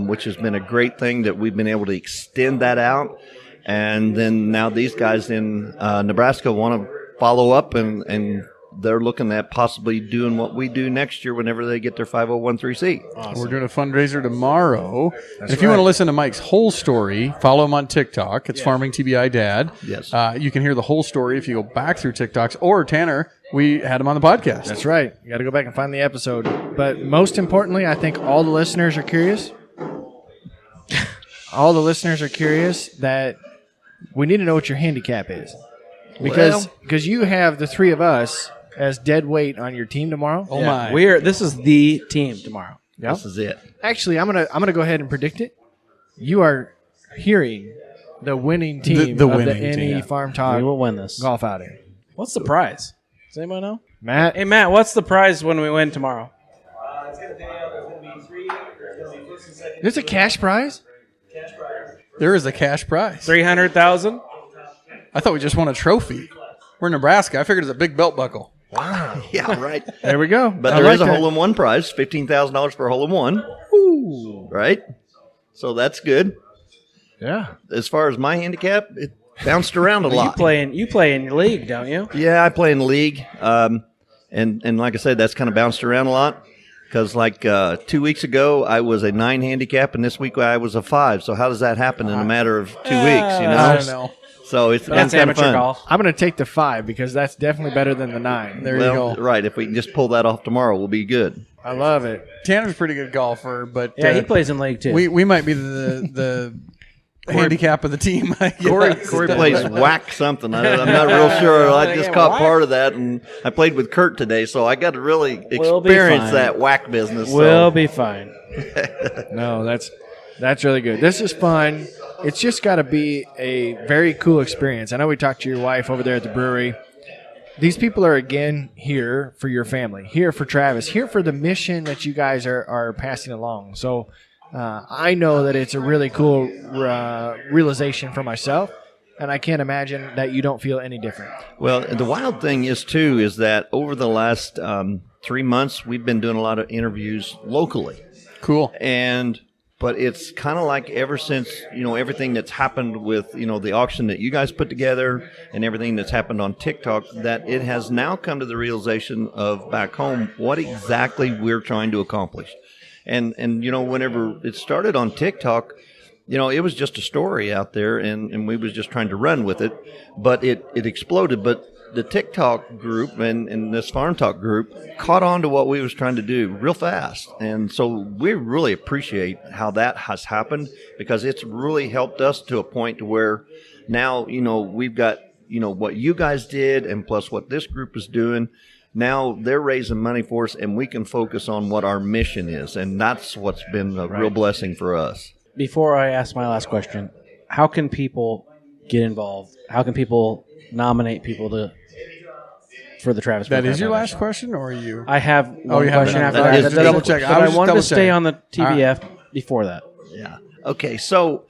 which has been a great thing that we've been able to extend that out. And then now these guys in Nebraska want to follow up, and they're looking at possibly doing what we do next year whenever they get their 501(c). We're doing a fundraiser tomorrow. And if you want to listen to Mike's whole story, follow him on TikTok. It's Farming TBI Dad. Yes. You can hear the whole story if you go back through TikToks. Or Tanner, we had him on the podcast. That's right. You got to go back and find the episode. But most importantly, I think all the listeners are curious. All the listeners are curious that we need to know what your handicap is. Because you have the 3 of us as dead weight on your team tomorrow. Oh, my. This is the team tomorrow. Yep. This is it. Actually, I'm gonna go ahead and predict it. You are hearing the winning team The of winning the team. NE We FarmTok will win this. golf outing. What's the prize? Does anybody know? Matt, Hey, Matt, what's the prize when we win tomorrow? there's a cash prize? There is a cash prize. 300,000. I thought we just won a trophy. We're in Nebraska. I figured it's a big belt buckle. Yeah, right. There we go. But I there is like a that. hole-in-one prize, $15,000 for a hole-in-one. Ooh. Right? So that's good. Yeah. As far as my handicap, it bounced around a lot. You play in your league, don't you? Yeah, I play in the league. And like I said, that's kind of bounced around a lot. Because like 2 weeks ago, I was a 9 handicap, and this week I was a 5. So how does that happen in a matter of 2 weeks? You know, I don't know. So it's That's kind of amateur fun. golf. I'm going to take the 5 because that's definitely better than the 9. There Well, you go. right. If we can just pull that off tomorrow, we'll be good. I love it. Tanner's a pretty good golfer, but Yeah, he plays in league too. we might be the handicap of the team. I guess. Corey plays whack something. I'm not real sure. I just caught part of that, and I played with Kurt today, so I got to really We'll be experience fine. that whack business. We'll be fine. No, that's really good. This is fun. It's just got to be a very cool experience. I know we talked to your wife over there at the brewery. These people are, again, here for your family, here for Travis, here for the mission that you guys are passing along. So I know that it's a really cool realization for myself, and I can't imagine that you don't feel any different. Well, the wild thing is, too, is that over the last 3 months, we've been doing a lot of interviews locally. Cool. But it's kind of like ever since, everything that's happened with, the auction that you guys put together and everything that's happened on TikTok, that it has now come to the realization of back home what exactly we're trying to accomplish. And whenever it started on TikTok, it was just a story out there, and we was just trying to run with it. But it exploded. But the TikTok group and this FarmTok group caught on to what we was trying to do real fast. And so we really appreciate how that has happened, because it's really helped us to a point to where now, we've got, what you guys did and plus what this group is doing. Now they're raising money for us, and we can focus on what our mission is. And that's what's been a real blessing for us. Before I ask my last question, how can people get involved? How can people nominate people for the Travis? That Burkhart is your Foundation? last question, or are you? I have one you have question another. after That that. is- But double check. but I I was wanted double to stay checking. on the TBF before that. Yeah. Okay. So,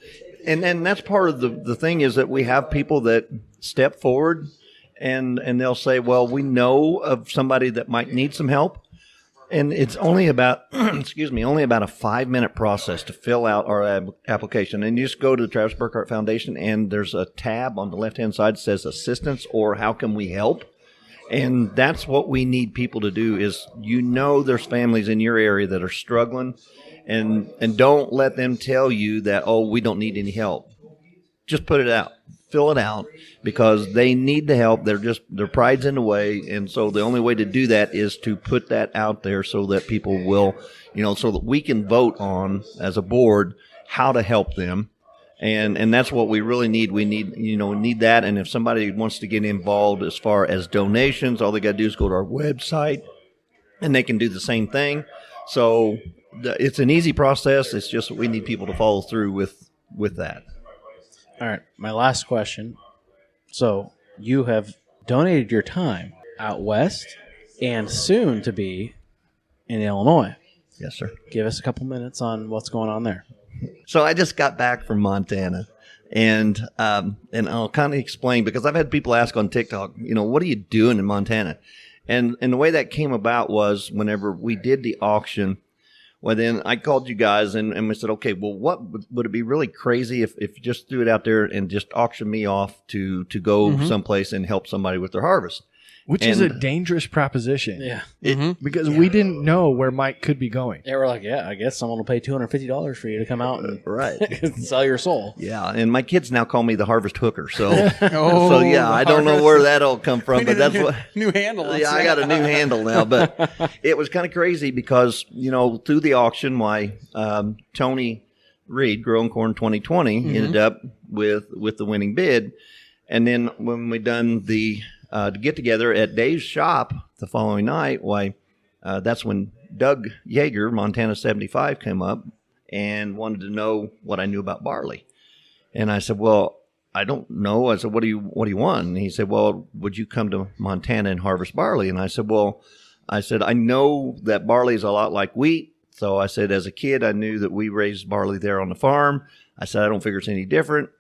and that's part of the thing is that we have people that step forward and they'll say, well, we know of somebody that might need some help. And it's only about, only about a 5-minute process to fill out our application. And you just go to the Travis Burkhart Foundation, and there's a tab on the left-hand side that says assistance or how can we help? And that's what we need people to do is, there's families in your area that are struggling, and don't let them tell you that, oh, we don't need any help. Just put it out. Fill it out, because they need the help. Their pride's in the way. And so the only way to do that is to put that out there so that people will, so that we can vote on as a board how to help them. And that's what we really need. We need that. And if somebody wants to get involved as far as donations, all they got to do is go to our website and they can do the same thing. So it's an easy process. It's just that we need people to follow through with that. All right, my last question. So you have donated your time out west and soon to be in Illinois. Yes, sir. Give us a couple minutes on what's going on there. So I just got back from Montana, and I'll kind of explain, because I've had people ask on TikTok, what are you doing in Montana? And the way that came about was whenever we did the auction. Well, then I called you guys and we said, okay, well, what would it be really crazy if you just threw it out there and just auctioned me off to go someplace and help somebody with their harvest? Which is a dangerous proposition. Yeah. Because we didn't know where Mike could be going. They were like, yeah, I guess someone will pay $250 for you to come out and Right. sell your soul. Yeah, and my kids now call me the harvest hooker. So, Oh, I don't know where that'll come from, but that's what. new handle. Yeah, I got a new handle now, but it was kind of crazy because, through the auction, my Tony Reed, Growing Corn 2020, ended up with the winning bid. And then when we done the get together at Dave's shop the following night, that's when Doug Jaeger, Montana 75, came up and wanted to know what I knew about barley. And I said, well, I don't know. I said, what do you want? And he said, well, would you come to Montana and harvest barley? And I said, I know that barley is a lot like wheat. So I said, as a kid, I knew that we raised barley there on the farm. I said, I don't figure it's any different.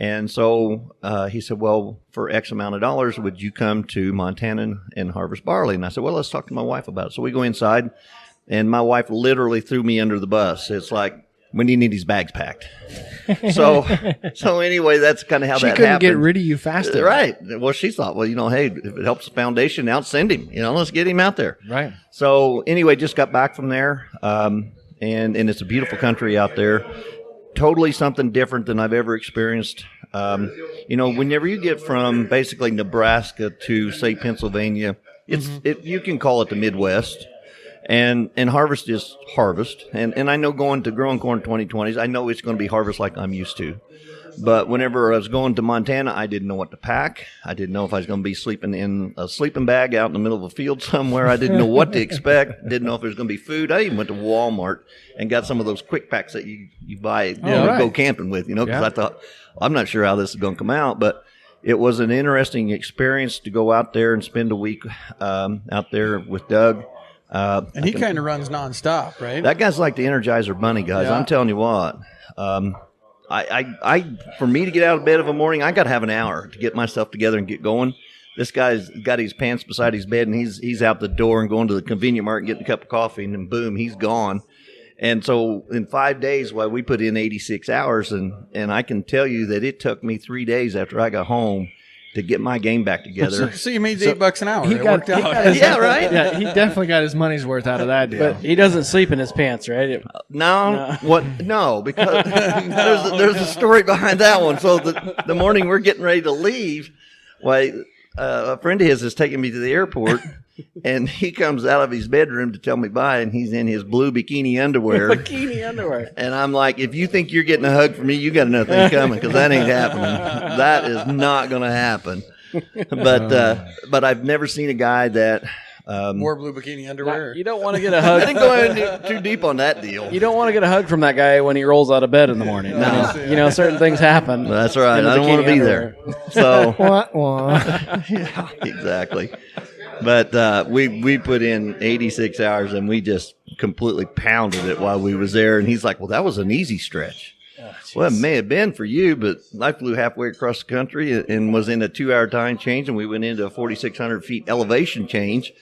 And so he said, well, for X amount of dollars, would you come to Montana and harvest barley? And I said, well, let's talk to my wife about it. So we go inside, and my wife literally threw me under the bus. It's like, when do you need these bags packed? So anyway, that's kind of how She that couldn't happened. get rid of you fast enough. Right. Well, she thought, well, hey, if it helps the foundation out, send him. Let's get him out there. Right. So anyway, just got back from there, and it's a beautiful country out there. Totally something different than I've ever experienced. Whenever you get from basically Nebraska to, say, Pennsylvania, you can call it the Midwest. And harvest is harvest. And I know going to growing corn 2020s, I know it's going to be harvest like I'm used to. But whenever I was going to Montana, I didn't know what to pack. I didn't know if I was going to be sleeping in a sleeping bag out in the middle of a field somewhere. I didn't know what to expect. Didn't know if there was going to be food. I even went to Walmart and got some of those quick packs that you buy go camping with, because I thought, I'm not sure how this is going to come out. But it was an interesting experience to go out there and spend a week out there with Doug. And he kind of runs nonstop, right? That guy's like the Energizer Bunny, guys. Yeah. I'm telling you what. For me to get out of bed of a morning, I got to have an hour to get myself together and get going. This guy's got his pants beside his bed, and he's out the door and going to the convenient market and getting a cup of coffee, and then boom, he's gone. And so in 5 days, we put in 86 hours, and I can tell you that it took me 3 days after I got home to get my game back together. So you made $8 an hour. He It got- worked he out. got his- Yeah, right? Yeah, he definitely got his money's worth out of that deal. But he doesn't sleep in his pants, right? No, what? No, because there's a story behind that one. So the morning we're getting ready to leave, a friend of his is taking me to the airport, and he comes out of his bedroom to tell me bye, and he's in his blue bikini underwear. Bikini underwear. And I'm like, if you think you're getting a hug from me, you got another thing coming, because that ain't happening. That is not going to happen. But I've never seen a guy that. Wore blue bikini underwear. You don't want to get a I hug. didn't go in too deep on that deal. You don't want to get a hug from that guy when he rolls out of bed in the morning. No. Certain things happen. That's right. in the I don't want to bikini be underwear. there. So. What? Yeah, exactly. But we put in 86 hours, and we just completely pounded it while we was there. And he's like, well, that was an easy stretch. Well, it may have been for you, but I flew halfway across the country and was in a 2-hour time change, and we went into a 4,600 feet elevation change.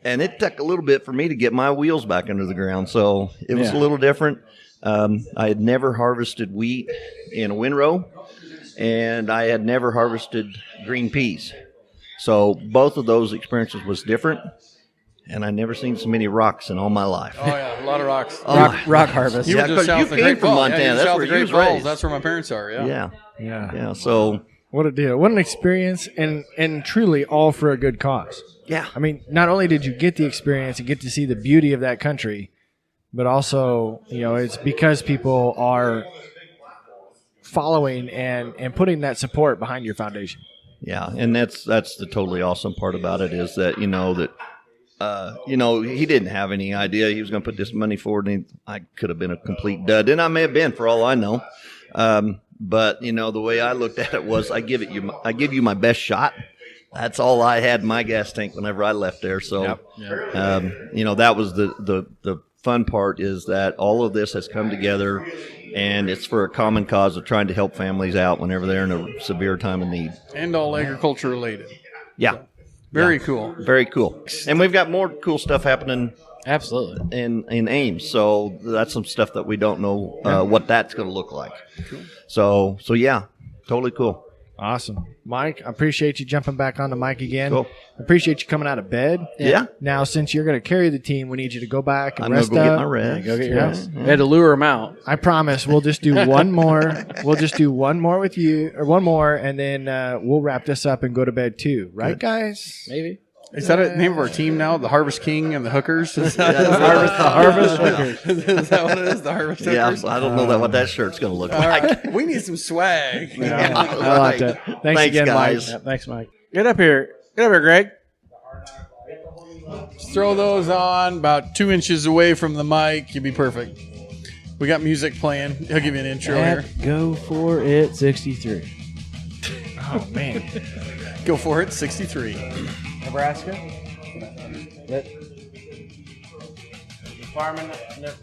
And it took a little bit for me to get my wheels back under the ground. So it was a little different. I had never harvested wheat in a windrow, and I had never harvested green peas. So both of those experiences was different, and I never seen so many rocks in all my life. Oh yeah, a lot of rocks. Rock harvest. You were Yeah, just 'cause south you of the came Great from Falls. Montana. Yeah, you were That's south where of you Great was Falls. raised. That's where my parents are. Yeah. Yeah. So What a deal. What an experience, and truly all for a good cause. yeah. I mean, not only did you get the experience and get to see the beauty of that country, but also, it's because people are following and putting that support behind your foundation. Yeah, and that's the totally awesome part about it is that he didn't have any idea he was going to put this money forward, and I could have been a complete dud, and I may have been for all I know. But the way I looked at it was I give you my best shot. That's all I had in my gas tank whenever I left there. So, that was the fun part is that all of this has come together, and it's for a common cause of trying to help families out whenever they're in a severe time of need. And all agriculture related. Yeah. Very cool. Very cool. And we've got more cool stuff happening Absolutely. in Ames. So that's some stuff that we don't know what that's going to look like. Cool. So yeah, totally cool. Awesome. Mike, I appreciate you jumping back on the mic again. Cool. I appreciate you coming out of bed. Yeah. Now, since you're going to carry the team, we need you to go back and I'm going rest to go up. get my rest. Go get your Yeah. rest. We had to lure him out. I promise we'll just do one more. We'll just do one more with you, or one more, and then we'll wrap this up and go to bed too. Right, guys? Maybe. Is that the name of our team now? The Harvest King and the Hookers? Is that, Harvest Hookers. is that what it is? The Harvest Yeah, Hookers? I don't know what that shirt's going to look All like. right. We need some swag. Yeah, I like Right. that. Thanks again, guys. Mike. Yeah, thanks, Mike. Get up here. Get up here, Greg. Just throw those on about 2 inches away from the mic. You'll be perfect. We got music playing. He'll give you an intro here. Go for it, 63. Oh man. Go for it, 63. Nebraska.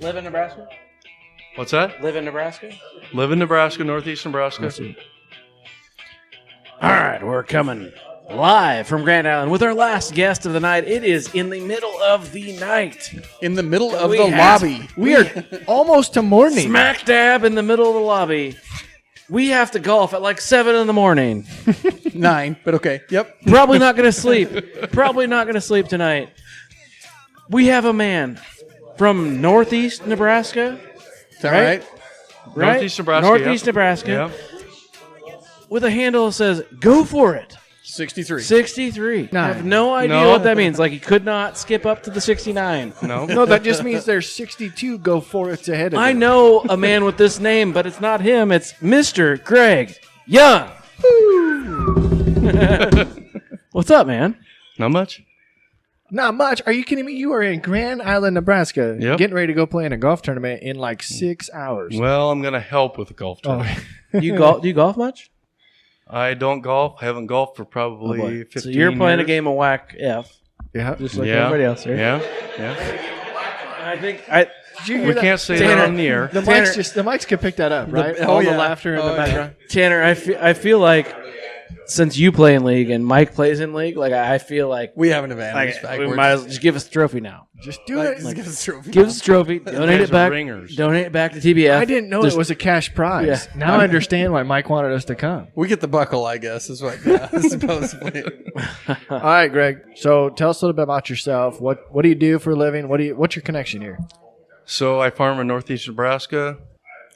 Live in Nebraska? What's that? Live in Nebraska? Live in Nebraska, northeast Nebraska. All right, we're coming live from Grand Island with our last guest of the night. It is in the middle of the night. In the middle of We the have- lobby. We are almost to morning. Smack dab in the middle of the lobby. We have to golf at like 7 in the morning. 9, but okay. Yep. Probably not going to sleep. Probably not going to sleep tonight. We have a man from Northeast Nebraska. Is that right? Right? Northeast Nebraska. Northeast yeah. Nebraska. Yeah. With a handle that says, go for it. 63. 63. I have no idea No. what that means. Like, he could not skip up to the 69. No. No, that just means there's 62 go for it ahead of I him. know a man with this name, but it's not him. It's Mr. Greg Young. What's up, man? Not much. Not much. Are you kidding me? You are in Grand Island, Nebraska, Yep. getting ready to go play in a golf tournament in like 6 hours. Well, I'm going to help with the golf Oh, tournament. Do you golf much? I don't golf. Haven't golfed for probably 15 So you're playing years. a game of whack F, yeah. just like Yeah. everybody else here. Yeah. Yeah. I think Did you hear We that? can't say Tanner, that on the air. The mics can pick that up, right? oh, All yeah. the laughter in Oh, the yeah. background. Tanner, I feel like since you play in league and Mike plays in league, like I feel like We have an advantage. we backwards. might as well just give us a trophy now. Just do it. Just give us a trophy. Give us a trophy. Donate guys it are back. ringers. Donate it back to TBF. I didn't know Just- it was a cash prize. Yeah. Now I understand why Mike wanted us to come. We get the buckle, I guess, is what supposedly. All right, Greg. So tell us a little bit about yourself. What do you do for a living? What's your connection here? So I farm in northeast Nebraska,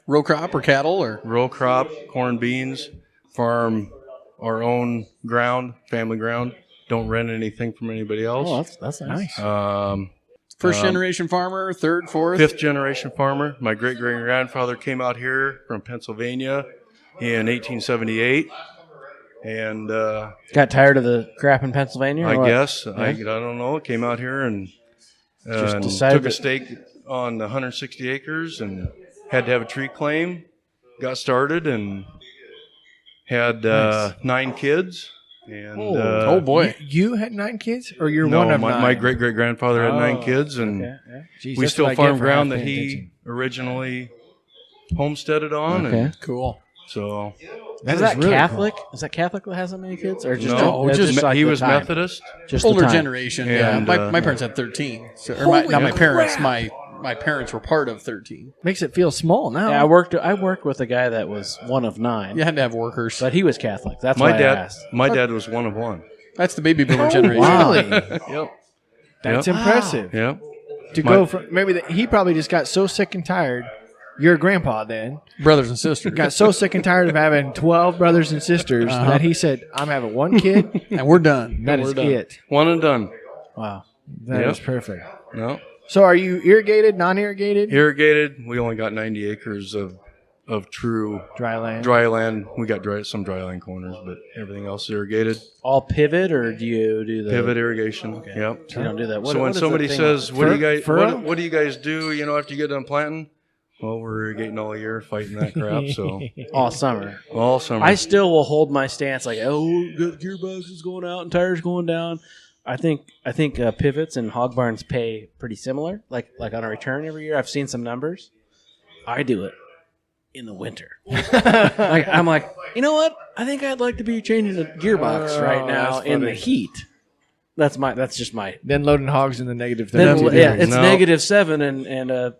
Row crop or cattle or row crop, corn, beans, farm our own ground, family ground. Don't rent anything from anybody else. Oh, that's nice. first generation farmer, third, fourth. Fifth generation farmer. My great great grandfather came out here from Pennsylvania in 1878, and Got tired of the crap in Pennsylvania? or I what? guess I don't know. Came out here and decided took a that- stake on 160 acres and had to have a tree claim. Got started and had 9 kids. And Oh boy. You had 9 kids, or you're no, one of my, 9? my great great grandfather had 9 Oh, kids, and Okay, yeah. Jeez, we that's still what I get farm for ground half that paying he attention. originally homesteaded on. Okay. And Cool. so That Is that really Catholic? Is that Catholic that has that many kids? Or just no, that's just like he the was time? Methodist. Just the Older time. generation. Yeah. And, My parents had 13. So, or not my parents. My parents were part of 13. Makes it feel small now. Yeah, I worked with a guy that was one of 9. You had to have workers. But he was Catholic. That's My why I dad, asked. my dad was one of one. That's the baby boomer generation. Really? Yep. That's Yep. impressive. Yep. To My- go from he probably just got so sick and tired. Your grandpa then Brothers and sisters. got so sick and tired of having 12 brothers and sisters that he said, "I'm having one kid. And we're done. That We're is done. it. One and done. Wow. That is Yep. perfect." No. So, are you irrigated, non-irrigated, Irrigated. We only got 90 acres of true dry land? dry land. We got some dry land corners, but everything else is irrigated. All pivot, or do you do the Pivot irrigation. Yep. You don't do that. What, So what when is the somebody thing? says, "What do you guys? furrow? What do you guys do?" You know, after you get done planting, well, we're irrigating all year, fighting that crap. So all summer, all summer. I still will hold my stance. Like, oh, good gearbox is going out and tires going down. I think pivots and hog barns pay pretty similar. Like on a return every year. I've seen some numbers. I do it in the winter. I'm like, you know what? I think I'd like to be changing the gearbox right now that's in the funny. heat. That's just my. Then loading hogs in the negative Then, 30. yeah, it's No. -7 and a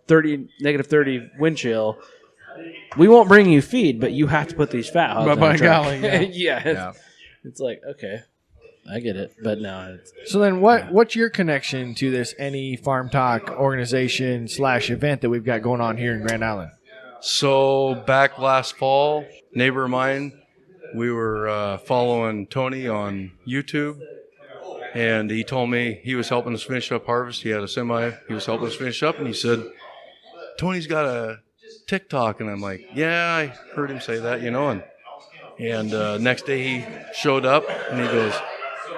negative 30 wind chill. We won't bring you feed, but you have to put these fat hogs. But on by the truck. golly, yeah. yeah, it's like, okay, I get it, but no, So then, what's your connection to this NE FarmTok organization / event that we've got going on here in Grand Island? So back last fall, neighbor of mine, we were following Tony on YouTube, and he told me he was helping us finish up harvest. He had a semi. He was helping us finish up, and he said, "Tony's got a TikTok," and I'm like, "Yeah, I heard him say that, you know." And next day he showed up, and he goes,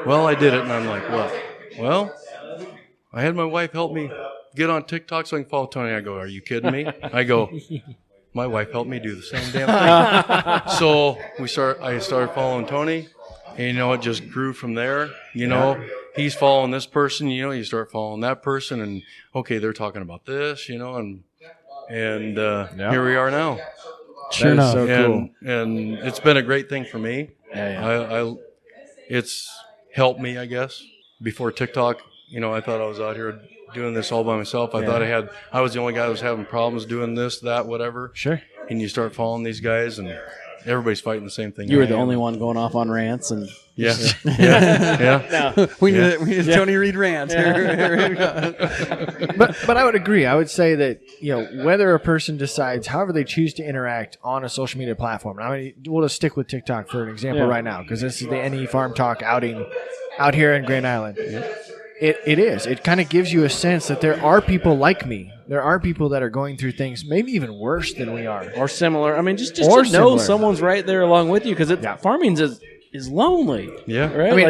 "Well, I did it," and I'm like, "What?" "Well, I had my wife help me get on TikTok so I can follow Tony." I go, "Are you kidding me?" I go, "My wife helped me do the same damn thing." So I started following Tony, and you know, it just grew from there. You know, he's following this person, you know, you start following that person, and okay, they're talking about this, you know, and here we are now. sure That is enough. so cool. And it's been a great thing for me. Yeah. it's helped me, I guess. Before TikTok, I thought I was out here doing this all by myself. I thought I was the only guy that was having problems doing this, that, whatever. Sure. And you start following these guys, and everybody's fighting the same thing. You were the only one going off on rants, and Yeah. We need a Tony Reed rant. But I would agree. I would say that whether a person decides, however they choose to interact on a social media platform. I mean, we'll just stick with TikTok for an example right now, because this is the NE FarmTok outing out here in Grand Island. Yeah. It is. It kind of gives you a sense that there are people like me. There are people that are going through things maybe even worse than we are, or similar. I mean, just to know someone's right there along with you, because farming is lonely. Yeah, right. I mean,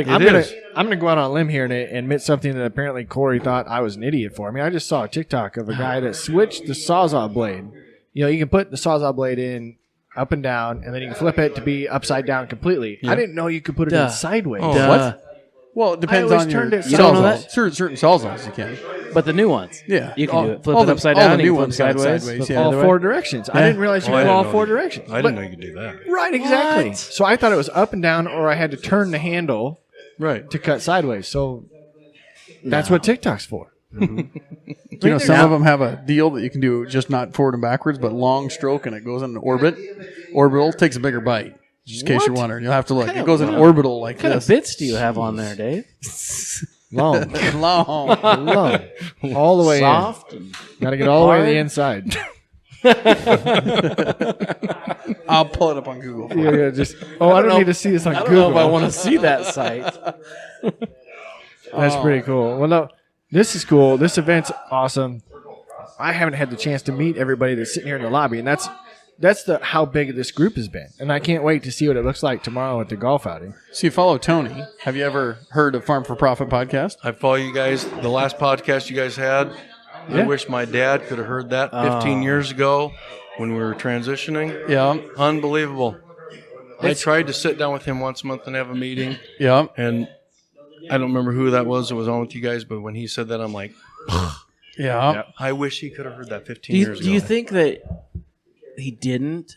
I'm gonna go out on a limb here and admit something that apparently Corey thought I was an idiot for. I mean, I just saw a TikTok of a guy that switched the Sawzall blade. You can put the Sawzall blade in up and down, and then you can flip it to be upside down completely. Yeah. I didn't know you could put it in sideways. Oh, what? Well, it depends on your sawzalls. Certain sawzalls you can. But the new ones. Yeah. You can do it. Flip it upside down. All the new ones sideways. All four directions. Yeah. I didn't realize you could go all four directions. I didn't know you could do that. Right, exactly. What? So I thought it was up and down, or I had to turn the handle to cut sideways. So that's what TikTok's for. Mm-hmm. Some of them have a deal that you can do just not forward and backwards, but long stroke, and it goes in orbit. Orbital takes a bigger bite. Just in case you're wondering, you'll have to look. It goes in orbital like this. What kind of bits do you have on there, Dave? Long. All the way soft. Got to get all the way to the inside. I'll pull it up on Google. I don't need to see this on Google. I don't know if I want to see that site. That's pretty cool. Well, no, this is cool. This event's awesome. I haven't had the chance to meet everybody that's sitting here in the lobby, and that's how big this group has been. And I can't wait to see what it looks like tomorrow at the golf outing. So you follow Tony. Have you ever heard of Farm4Profit podcast? I follow you guys. The last podcast you guys had, I wish my dad could have heard that 15 years ago when we were transitioning. Yeah. Unbelievable. I tried to sit down with him once a month and have a meeting. Yeah. And I don't remember who that was on with you guys, but when he said that, I'm like, yeah. I wish he could have heard that 15 years ago. Do you think that he didn't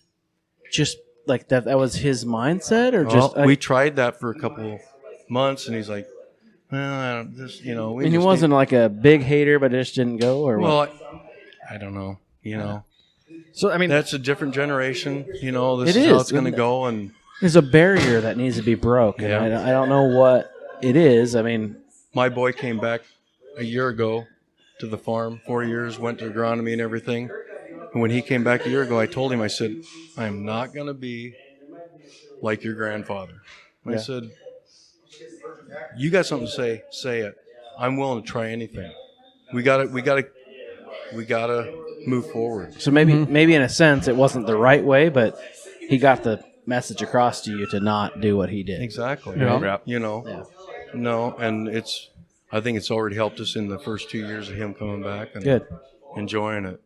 just like that was his mindset, or we tried that for a couple months, and he's like, well, and he wasn't like a big hater, but it just didn't go, or what? I don't know, So I mean, that's a different generation. This is how it's going to go, and there's a barrier that needs to be broke. And I don't know what it is. I mean, my boy came back a year ago to the farm, 4 years, went to agronomy and everything. And when he came back a year ago, I told him, I said, I'm not going to be like your grandfather. I said, you got something to say it. I'm willing to try anything. We got to move forward. So maybe in a sense it wasn't the right way, but he got the message across to you to not do what he did. Exactly. Yeah. No, and I think it's already helped us in the first 2 years of him coming back and enjoying it.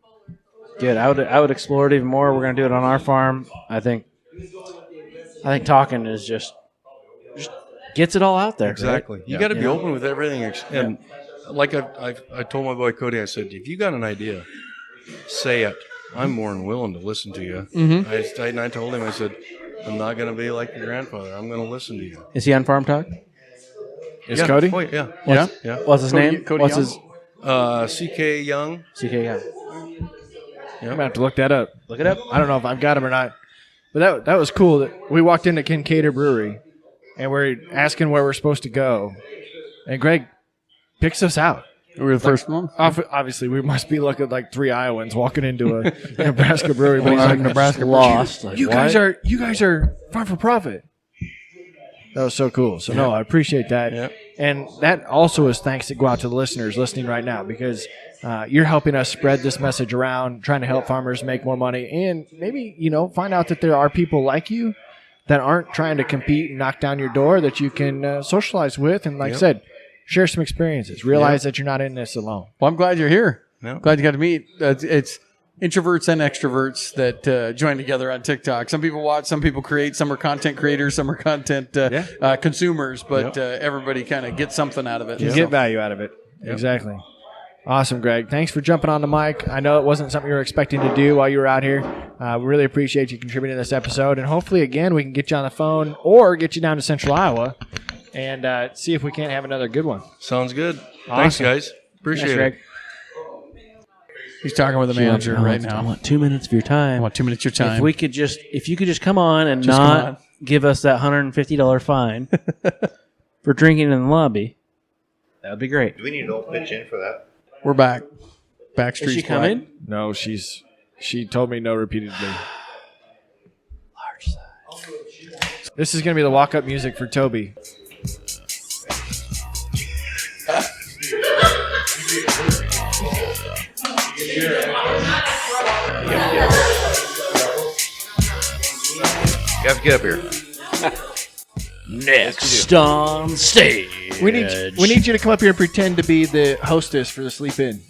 Good. I would explore it even more. We're going to do it on our farm. I think talking is just gets it all out there. Exactly. Right? You got to be open with everything. And like I told my boy Cody, I said, if you got an idea, say it. I'm more than willing to listen to you. Mm-hmm. I told him, I said, I'm not going to be like your grandfather. I'm going to listen to you. Is he on FarmTok? Is Cody? Oh, yeah. What's his name? Cody What's Young? his CK Young. CK Young. I'm going to have to look that up. Look it up. I don't know if I've got him or not. But that was cool. That we walked into Kincaid Brewery, and we're asking where we're supposed to go. And Greg picks us out. We were the first one? Obviously, we must be looking like three Iowans walking into a Nebraska brewery. But he's like, Nebraska lost. You guys are Farm4Profit. That was so cool. So, no, I appreciate that. Yep. And that also is thanks to go out to the listeners listening right now, because you're helping us spread this message around, trying to help farmers make more money, and maybe, find out that there are people like you that aren't trying to compete and knock down your door, that you can socialize with. And like I said, share some experiences. Realize that you're not in this alone. Well, I'm glad you're here. Yep. Glad you got to meet. It's introverts and extroverts that join together on TikTok. Some people watch, some people create, some are content creators, some are content consumers, but everybody kind of gets something out of it. You get value out of it. Yep. Exactly. Awesome, Greg. Thanks for jumping on the mic. I know it wasn't something you were expecting to do while you were out here. We really appreciate you contributing to this episode, and hopefully, again, we can get you on the phone or get you down to Central Iowa and see if we can't have another good one. Sounds good. Thanks, guys. Appreciate Thanks, it. Greg. He's talking with the manager right I now. want 2 minutes of your time. I want 2 minutes of your time. If you could just come on and Just come not on. give us that $150 fine for drinking in the lobby, that would be great. Do we need to all pitch in for that? We're back. Backstreet's Is she quiet. coming? No, she told me no repeatedly. Large size. This is going to be the walk-up music for Toby. You have to get up here. Next on stage. We need you to come up here and pretend to be the hostess for the sleep in.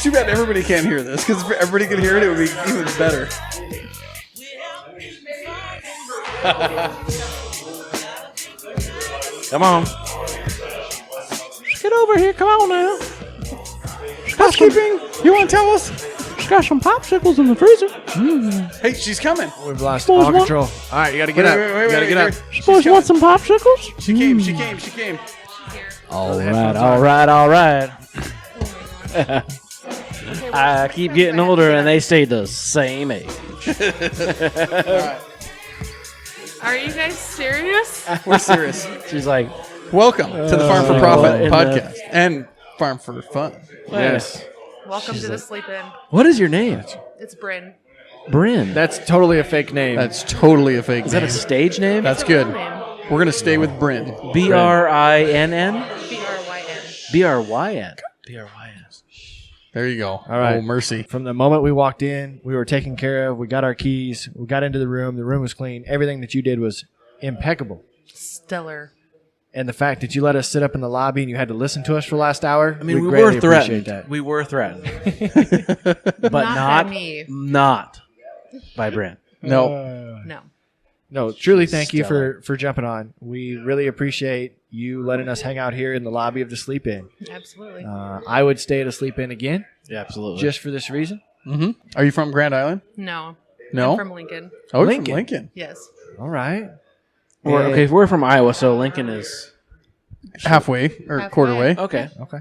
Too bad everybody can't hear this, because if everybody could hear it, it would be even better. Come on. Get over here. Come on now. Housekeeping, you want to tell us? Got some popsicles in the freezer. Hey, she's coming. We've lost Boys, all what? control. All right, you got to get up. You got to get up. She's Boys, coming. want some popsicles? She came. She came. She came. All right. I keep getting older and they stay the same age. Are you guys serious? We're serious. She's like, Welcome to the Farm for Profit in the- podcast and Farm for Fun. Yes. Welcome to the sleep in. what is your name? It's Bryn. Bryn. That's totally a fake name. That's totally a fake Is that a name. stage name? That's It's a real good. name. We're going to stay with Bryn. Brinn. Bryn. BRYN. There you go. All right. Oh, mercy. From the moment we walked in, we were taken care of. We got our keys. We got into the room. The room was clean. Everything that you did was impeccable. Stellar. And the fact that you let us sit up in the lobby and you had to listen to us for the last hour, I mean, we greatly were threatened. appreciate that. We were threatened. But Not by me. Not by Brent. No. No. No, truly thank you stellar. for jumping on. We really appreciate you letting us hang out here in the lobby of the Sleep Inn. Absolutely. I would stay at a Sleep Inn again Yeah, absolutely. just for this reason. Mm-hmm. Are you from Grand Island? No. No? I'm from Lincoln. Oh, you're Lincoln. from Lincoln. Yes. All right. we're from Iowa, so Lincoln is Halfway or Halfway. quarter way. okay. Okay.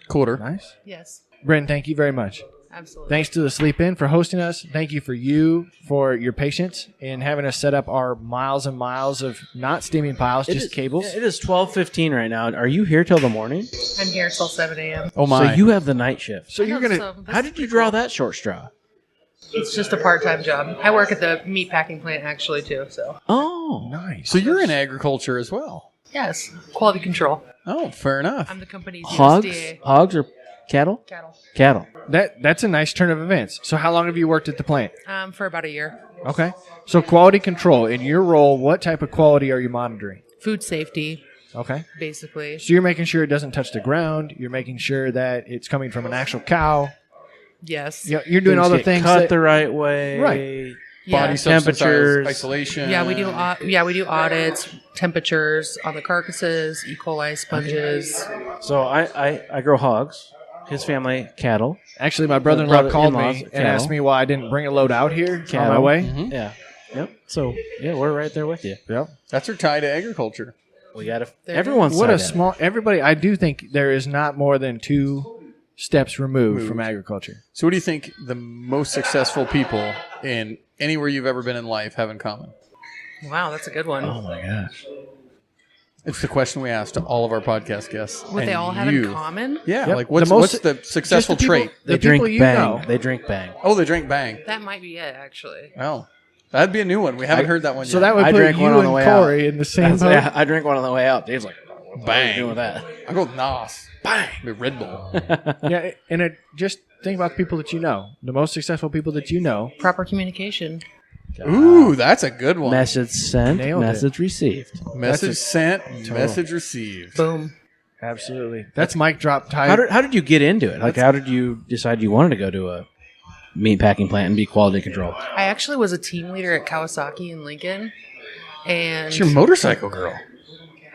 Quarter. Nice. Yes. Bryn, thank you very much. Absolutely. Thanks to the Sleep Inn for hosting us. Thank you for your patience in having us set up our miles and miles of not steaming piles, just cables. It is 12:15 right now. Are you here till the morning? I'm here till 7 a.m. Oh, my. So you have the night shift. So I you're know, gonna. so this How is did you pretty draw cool. that short straw? It's just a part-time job. I work at the meat packing plant actually too. So Oh, Nice. So you're in agriculture as well. yes, quality control. Oh, fair enough. I'm the company's hogs, USDA or cattle? cattle. Cattle. That's a nice turn of events. So how long have you worked at the plant? For about a year. Okay. So quality control in your role, what type of quality are you monitoring? Food safety, Okay. basically. So you're making sure it doesn't touch the ground. You're making sure that it's coming from an actual cow. Yes. You're doing all the get things cut that, the right way. Right. Yeah. Body substance Temperatures. isolation. Yeah, we do. We do audits, temperatures on the carcasses, E. coli sponges. So I grow hogs. His family cattle. Actually, my brother-in-law called in-laws, me and cattle. asked me why I didn't bring a load out here on my Cattle. way. Mhm. Yeah. Yep. So yeah, we're right there with you. Yep. That's her tie to agriculture. We got to. There Everyone's What a side in it. small everybody. I do think there is not more than 2 steps removed from agriculture. So what do you think the most successful people in anywhere you've ever been in life have in common? Wow, that's a good one. Oh my gosh. It's the question we asked to all of our podcast guests. What they And all have you- in common? Yeah, Yep. like what's The most- what's the successful Just the people- trait? They the drink people you bang. know. They drink bang. Oh, they drink bang. That might be it, actually. Oh, that'd be a new one. We haven't heard that one yet. So that would I put drank you one on the and way Corey in the same boat. Yeah, I drink one on the way out. Dave's like, what are you doing with that? I go with Nos. Bang. Be Red Bull. Yeah, and just think about the people that you know. The most successful people that you know. Proper communication. Ooh, that's a good one. Message sent. Nailed it. Message received. Message That's sent. Message received. Boom. Absolutely. That's mic drop type. How did you get into it? Like, how did you decide you wanted to go to a meat packing plant and be quality control? I actually was a team leader at Kawasaki in Lincoln, and It's your motorcycle girl.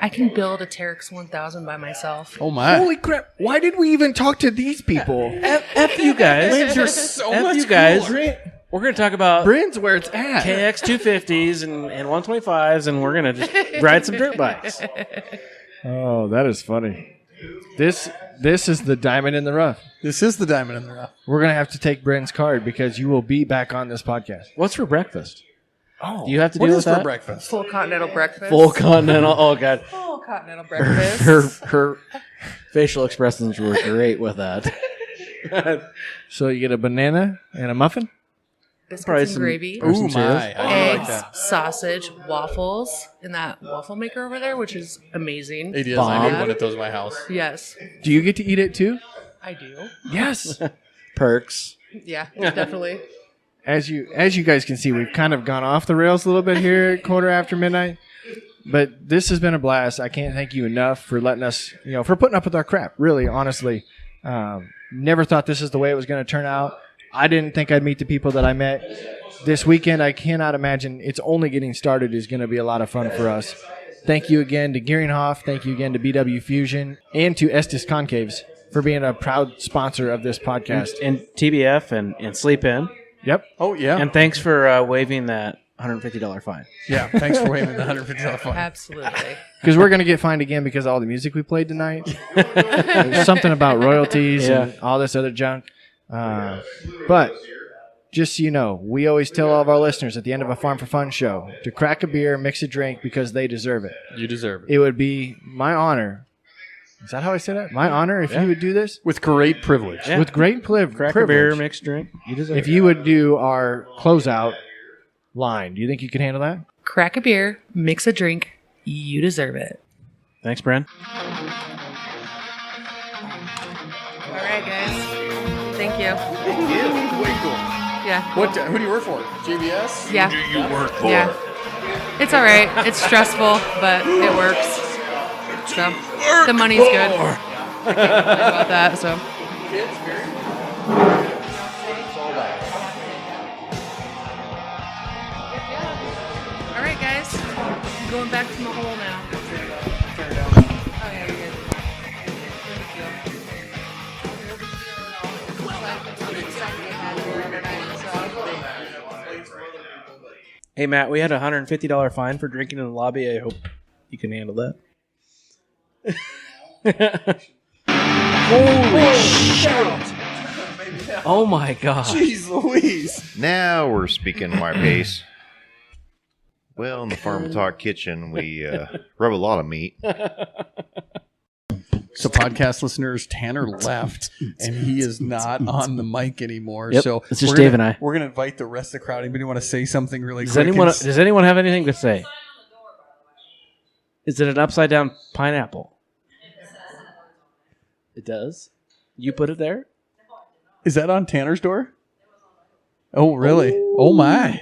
I can build a Terex 1000 by myself. Oh my! Holy crap! Why did we even talk to these people? F you guys. You're so F much you guys. cooler. We're going to talk about Bryn's where it's at. KX 250s and 125s, and we're going to just ride some dirt bikes. Oh, that is funny. This is the diamond in the rough. This is the diamond in the rough. We're going to have to take Bryn's card because you will be back on this podcast. What's for breakfast? Oh, Do you have to What deal is with for that? breakfast? Full continental breakfast. Full continental. Oh, God. Full continental breakfast. Her facial expressions were great with that. So you get a banana and a muffin? Biscuits Probably and some- gravy. Or some Ooh, cereals. my! I do Eggs, like that. sausage, waffles in that waffle maker over there, which is amazing. It is. Bomb. I need one at those in my house. Yes, Do you get to eat it too? I do. Yes. Perks. Yeah, definitely. As you guys can see, we've kind of gone off the rails a little bit here at quarter after midnight. But this has been a blast. I can't thank you enough for letting us, for putting up with our crap. Really, honestly. Never thought this is the way it was going to turn out. I didn't think I'd meet the people that I met this weekend. I cannot imagine it's only getting started is going to be a lot of fun for us. Thank you again to Gearinghoff. Thank you again to BW Fusion and to Estes Concaves for being a proud sponsor of this podcast. And TBF and Sleep In. Yep. Oh yeah. And thanks for waiving that $150 fine. Yeah. Thanks for waiving the $150 fine. Absolutely. Because we're going to get fined again because of all the music we played tonight. There's something about royalties and all this other junk. But just so you know, we always tell all of our listeners at the end of a Farm for Fun show to crack a beer, mix a drink because they deserve it. You deserve it. It would be my honor. Is that how I say that? My honor if you would do this? With great privilege. Yeah. With great Crack privilege. a beer, mix a drink. You deserve If it. you would do our closeout line, do you think you could handle that? Crack a beer, mix a drink. You deserve it. Thanks, Bryn. All right, guys. Thank you. Way cool. Yeah. Who do you work for? JBS? Yeah. Who do you work for? Yeah. It's all right. It's stressful, but it works. So the money's good. I can't complain about that. So. All right, guys. I'm going back to my hole now. Oh yeah, you're good. Hey, Matt, we had a $150 fine for drinking in the lobby. I hope you can handle that. Holy shit! Oh my god! Jeez Louise. Now we're speaking my pace. Well, in the Farm4Talk kitchen, we rub a lot of meat. So, podcast listeners, Tanner left, and he is not on the mic anymore. Yep, So it's just we're Dave gonna- and I. We're going to invite the rest of the crowd. Anybody want to say something really Does quick? anyone have anything to say? Is it an upside down pineapple? It does. You put it there? Is that on Tanner's door? Oh, really? Oh, my.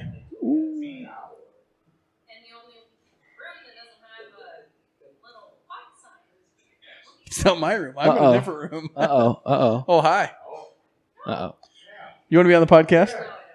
It's not my room. I'm in a different room. Uh-oh. Oh, hi. Uh-oh. You want to be on the podcast?